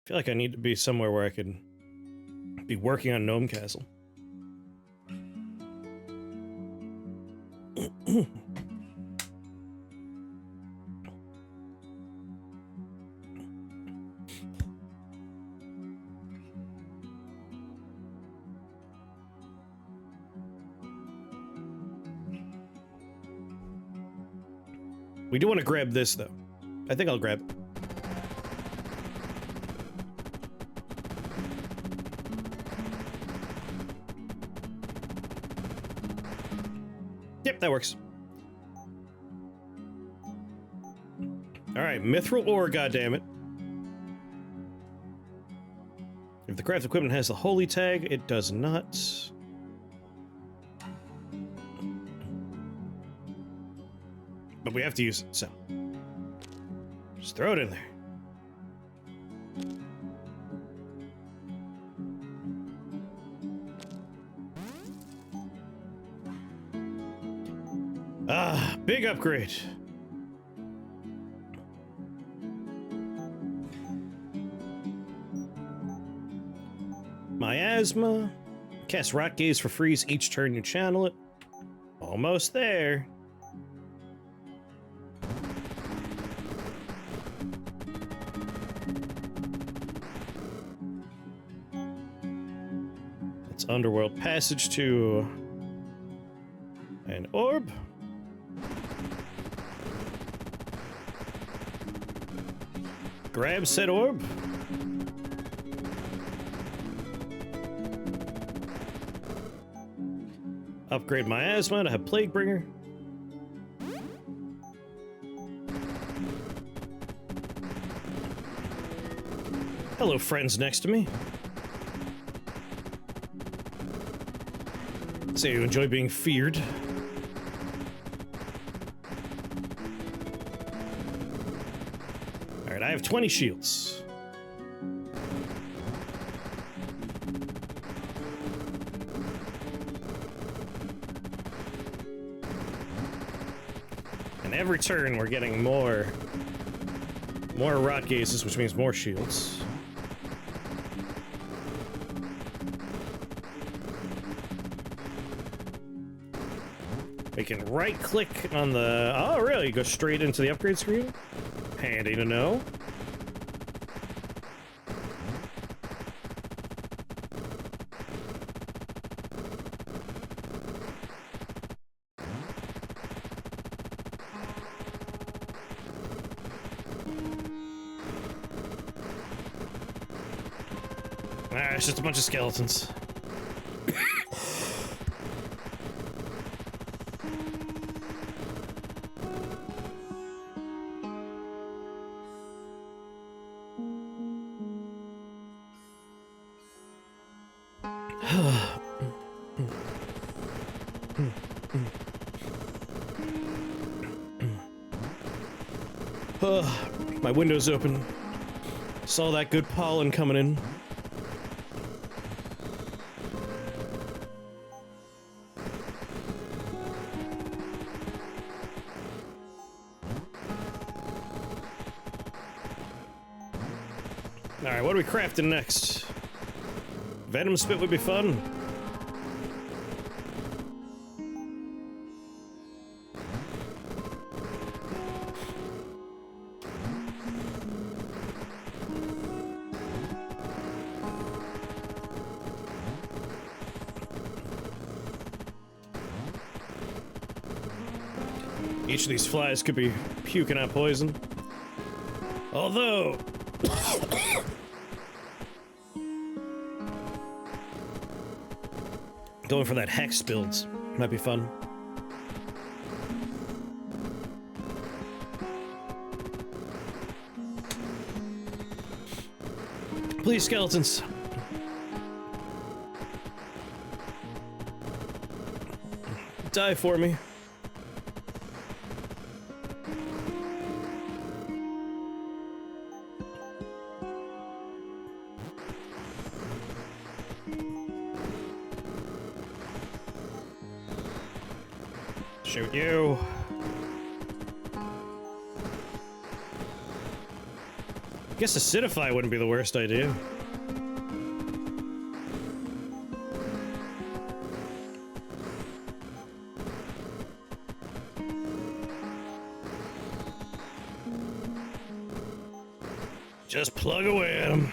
I feel like I need to be somewhere where I can be working on Gnome Castle. We do want to grab this, though. I think I'll grab it. Yep, that works. Alright, mithril ore, goddammit. If the craft equipment has the holy tag, it does not. But we have to use it, so just throw it in there. Ah, big upgrade. Miasma. Cast Rot Gaze for freeze each turn you channel it. Almost there. It's Underworld Passage to an orb. Grab said orb. Upgrade Miasma to have Plaguebringer. Hello, friends next to me. Say you enjoy being feared. Alright, I have 20 shields. And every turn we're getting more rot gazes, which means more shields. We can right-click on the... Oh, really? Go straight into the upgrade screen? Handy to know. Ah, it's just a bunch of skeletons. My window's open. Saw that good pollen coming in. Alright, what are we crafting next? Venom Spit would be fun. Each of these flies could be puking out poison. Although... going for that hex build might be fun. Please, skeletons. Die for me. Shoot you. Guess acidify wouldn't be the worst idea. Just plug away at him.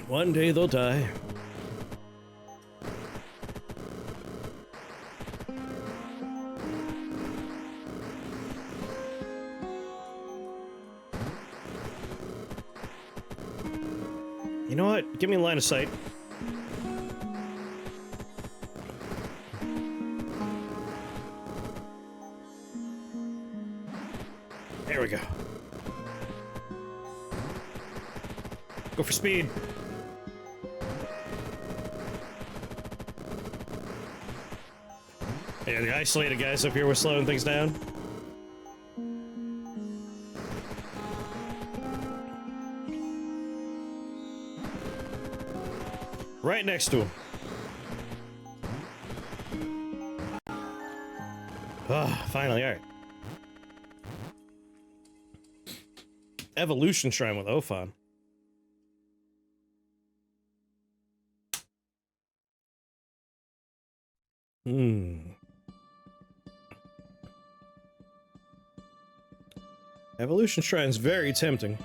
One day they'll die. You know what? Give me a line of sight. There we go. Go for speed. Yeah, the isolated guys up here were slowing things down. Right next to him. Ah, finally, alright. Evolution Shrine with Ophan. Evolution Shrine is very tempting.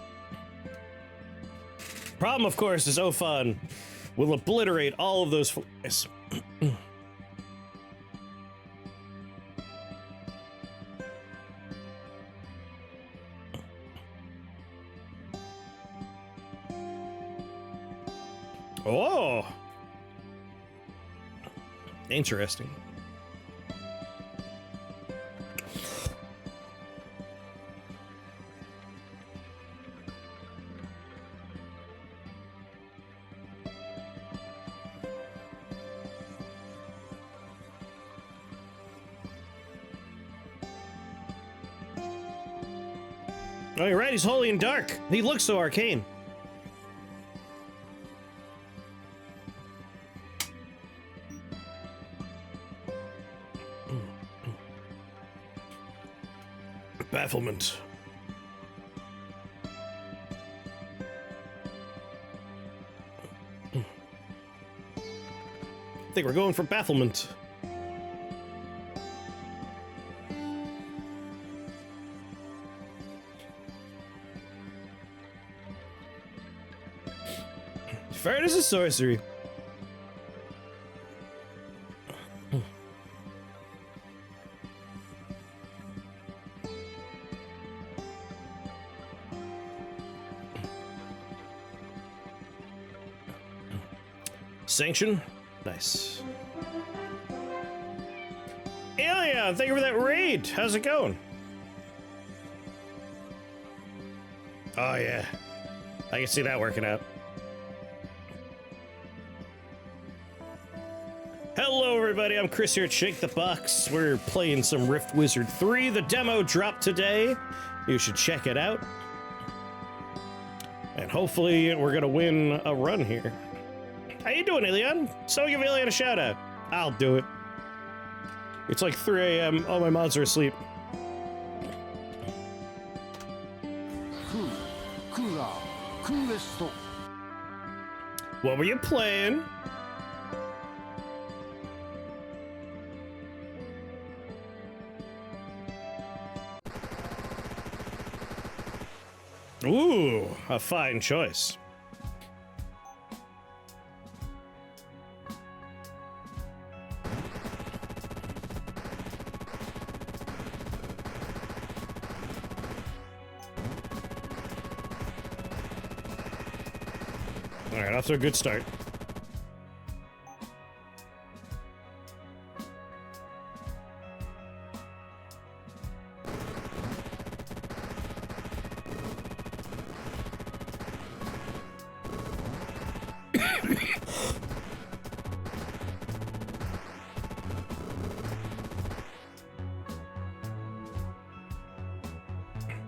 Problem, of course, is Ophan will obliterate all of those flies. Oh! Interesting. Oh, you're right, he's holy and dark. He looks so arcane. Bafflement. I think we're going for bafflement. Fairness is sorcery. Sanction? Nice. Alien, thank you for that raid. How's it going? Oh, yeah. I can see that working out. Hello, everybody. I'm Chris here at Shake the Box. We're playing some Rift Wizard 3. The demo dropped today. You should check it out. And hopefully we're going to win a run here. How you doing, Alien? Someone give Alien a shout out. I'll do it. It's like 3 a.m. All my mods are asleep. What were you playing? Ooh, a fine choice. All right, off to a good start.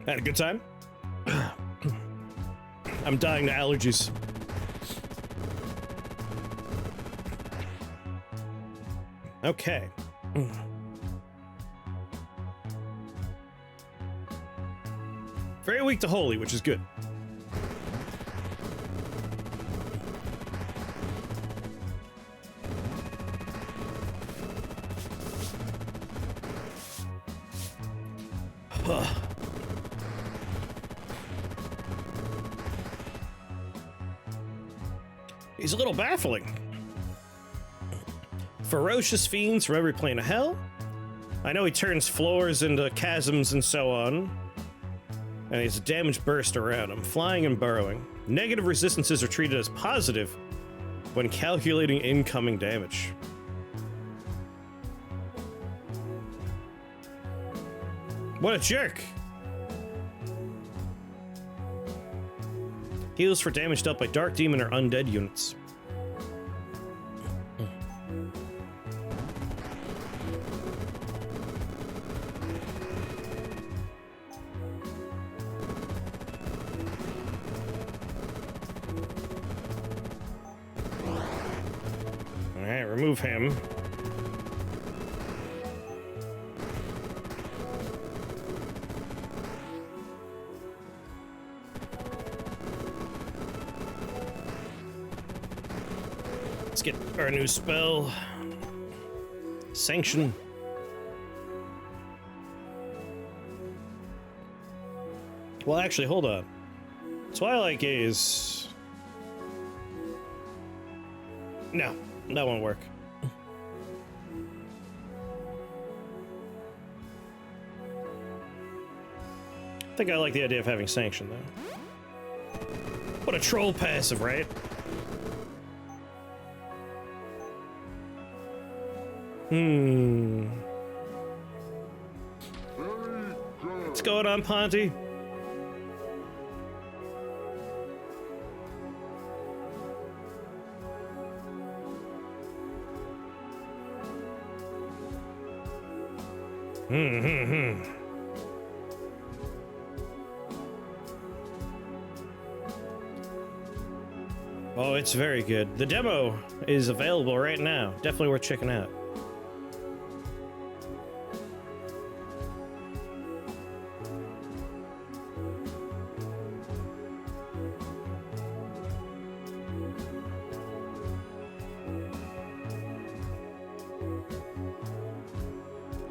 Had a good time? I'm dying to allergies. Okay. Very weak to holy, which is good. He's a little baffling. Ferocious fiends from every plane of hell. I know he turns floors into chasms and so on. And he has a damage burst around him, flying and burrowing. Negative resistances are treated as positive when calculating incoming damage. What a jerk. Heals for damage dealt by dark demon or undead units. Alright, remove him. Let's get our new spell. Sanction. Well, actually, hold on. Twilight Gaze. No, that won't work. I think I like the idea of having Sanction, though. What a troll passive, right? What's going on, Ponty? Oh, it's very good. The demo is available right now. Definitely worth checking out.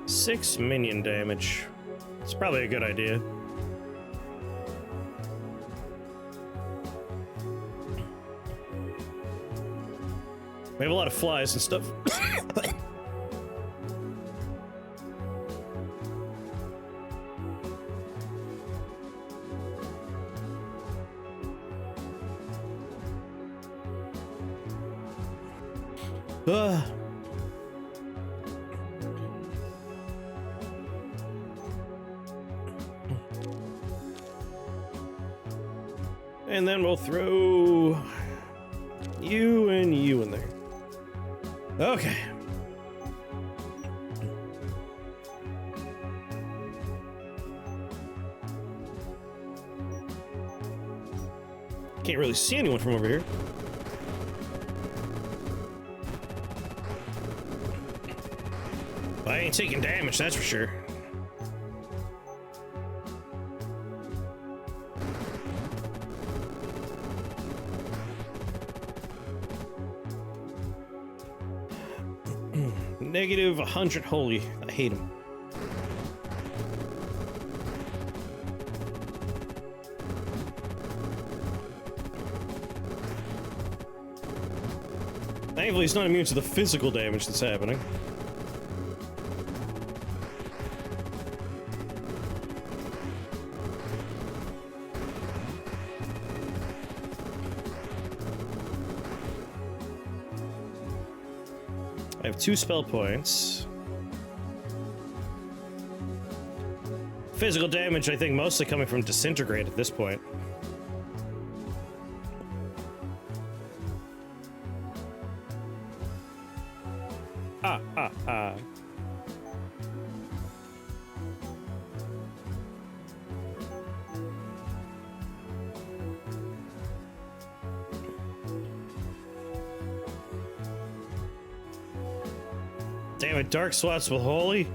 Six minion damage. It's probably a good idea. We have a lot of flies and stuff. And then we'll throw you and you in there. Okay. Can't really see anyone from over here. I ain't taking damage, that's for sure. Negative 100 holy. I hate him. Thankfully, he's not immune to the physical damage that's happening. I have 2 spell points. Physical damage, I think, mostly coming from Disintegrate at this point. Damn it, Dark Swats with Holy?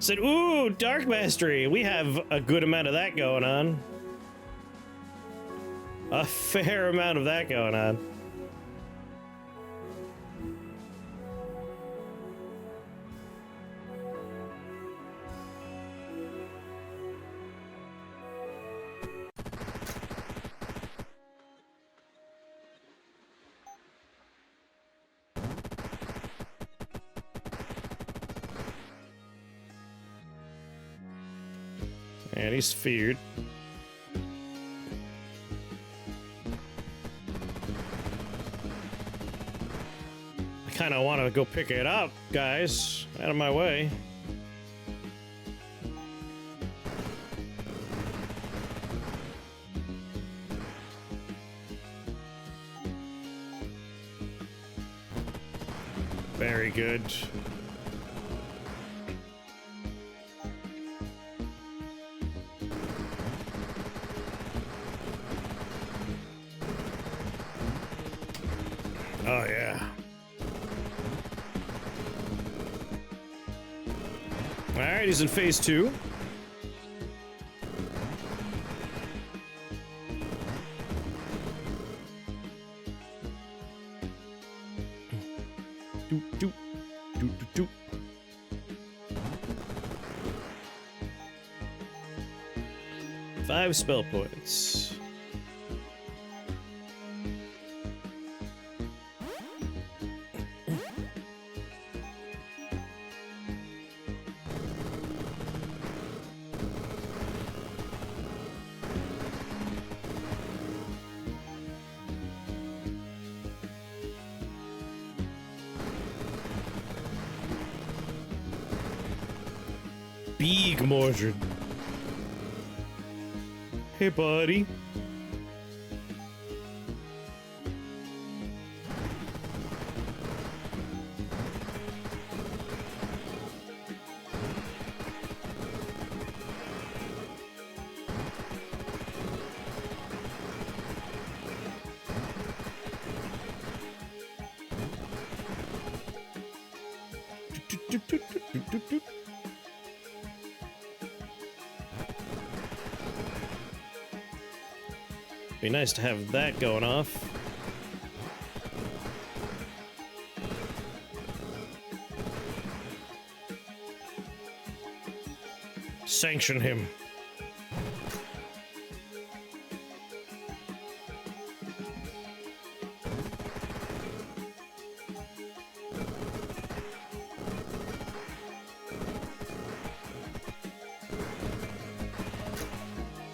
Said, ooh, Dark Mastery. We have a good amount of that going on. A fair amount of that going on. And he's feared. I kind of want to go pick it up, guys. Out of my way. Very good. Oh, yeah. Alright, he's in phase 2. Doop, doop, doop, doop, doop. Five spell points. Big Mordred. Hey, buddy. Be nice to have that going off. Sanction him.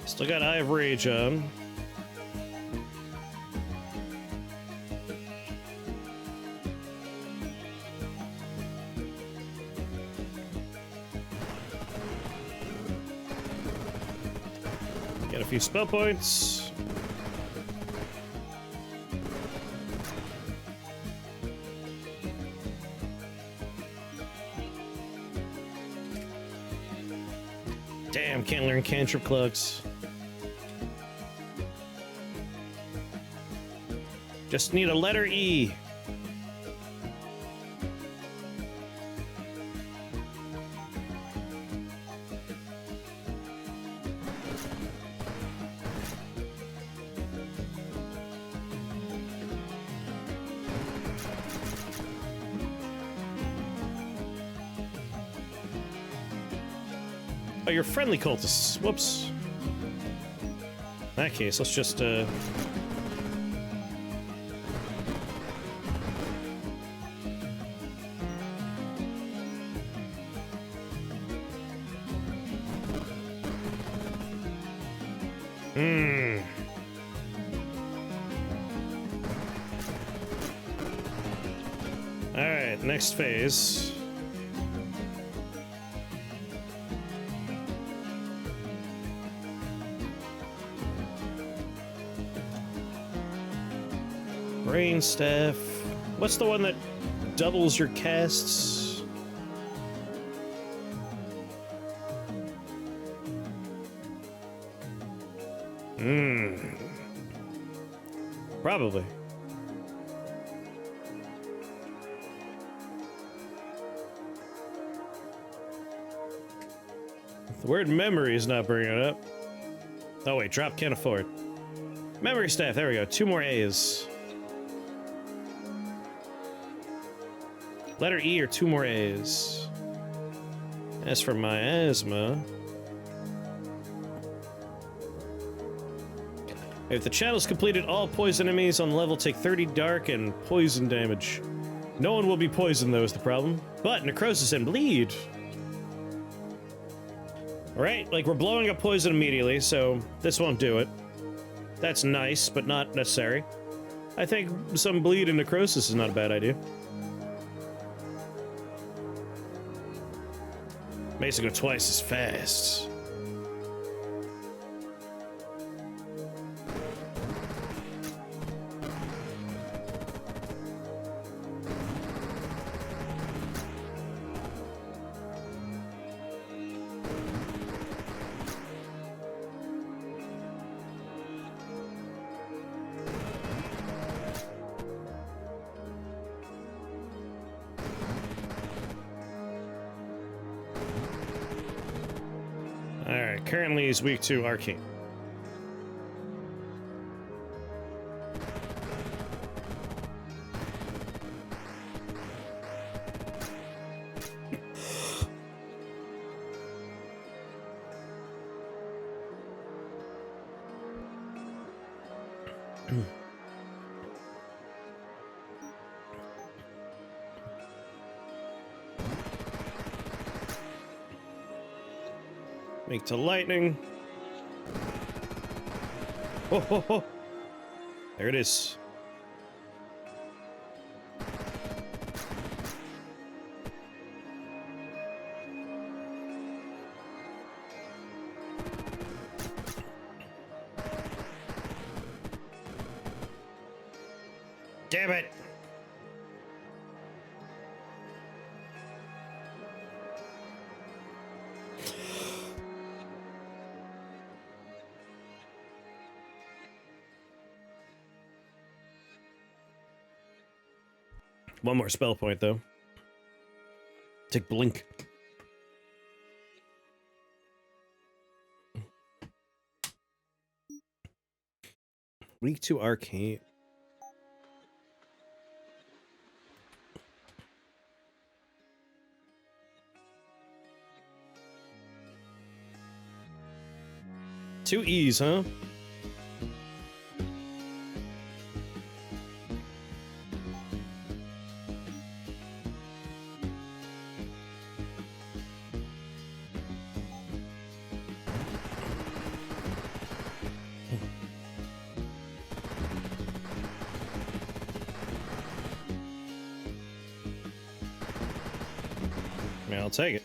Still got Eye of Rage on. Get a few spell points. Damn, can't learn cantrip cloaks. Just need a letter E. Oh, you're friendly cultists. Whoops. In that case, let's just, Alright, next phase. Brain staff. What's the one that doubles your casts? Probably. The word memory is not bringing it up. Oh wait, drop can't afford. Memory staff, there we go. 2 more A's. Letter E or 2 more A's. As for my asthma... If the channel's completed, all poison enemies on the level take 30 dark and poison damage. No one will be poisoned, though, is the problem. But necrosis and bleed. Alright, like, we're blowing up poison immediately, so this won't do it. That's nice, but not necessary. I think some bleed and necrosis is not a bad idea. Makes it go twice as fast. Alright, currently he's weak to arcane. Make to lightning. Oh, ho, ho. There it is. Damn it. One more spell point, though. Take blink. Weak to arcane. Two E's, huh? Yeah, I'll take it.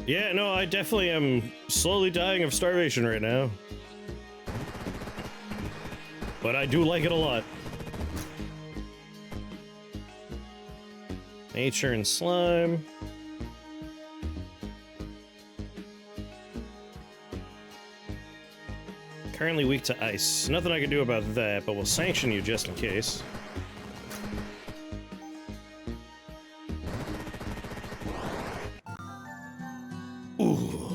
Yeah, no, I definitely am slowly dying of starvation right now. But I do like it a lot. Nature and slime. Currently weak to ice. Nothing I can do about that, but we'll sanction you just in case. Ooh.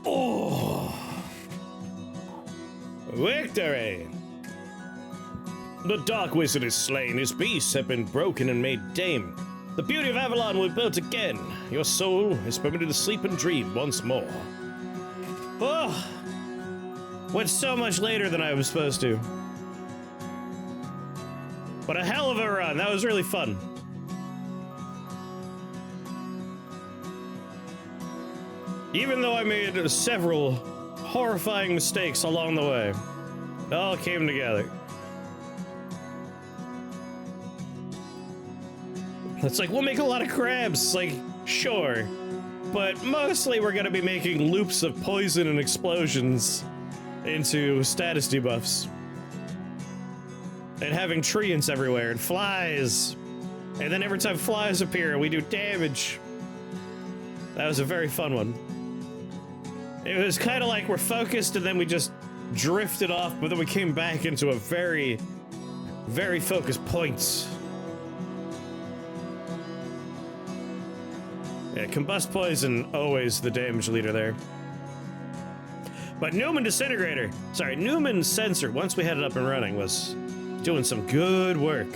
Oh. Victory! The Dark Wizard is slain, his beasts have been broken and made tame. The beauty of Avalon will be built again. Your soul is permitted to sleep and dream once more. Oh! Went so much later than I was supposed to. What a hell of a run. That was really fun. Even though I made several horrifying mistakes along the way, it all came together. It's like, we'll make a lot of crabs. Like, sure. But mostly we're gonna be making loops of poison and explosions into status debuffs. And having treants everywhere and flies. And then every time flies appear, we do damage. That was a very fun one. It was kind of like we're focused and then we just drifted off, but then we came back into a very, very focused point. Yeah, combust poison, always the damage leader there. But Newman Disintegrator, sorry, Newman Sensor, once we had it up and running, was doing some good work.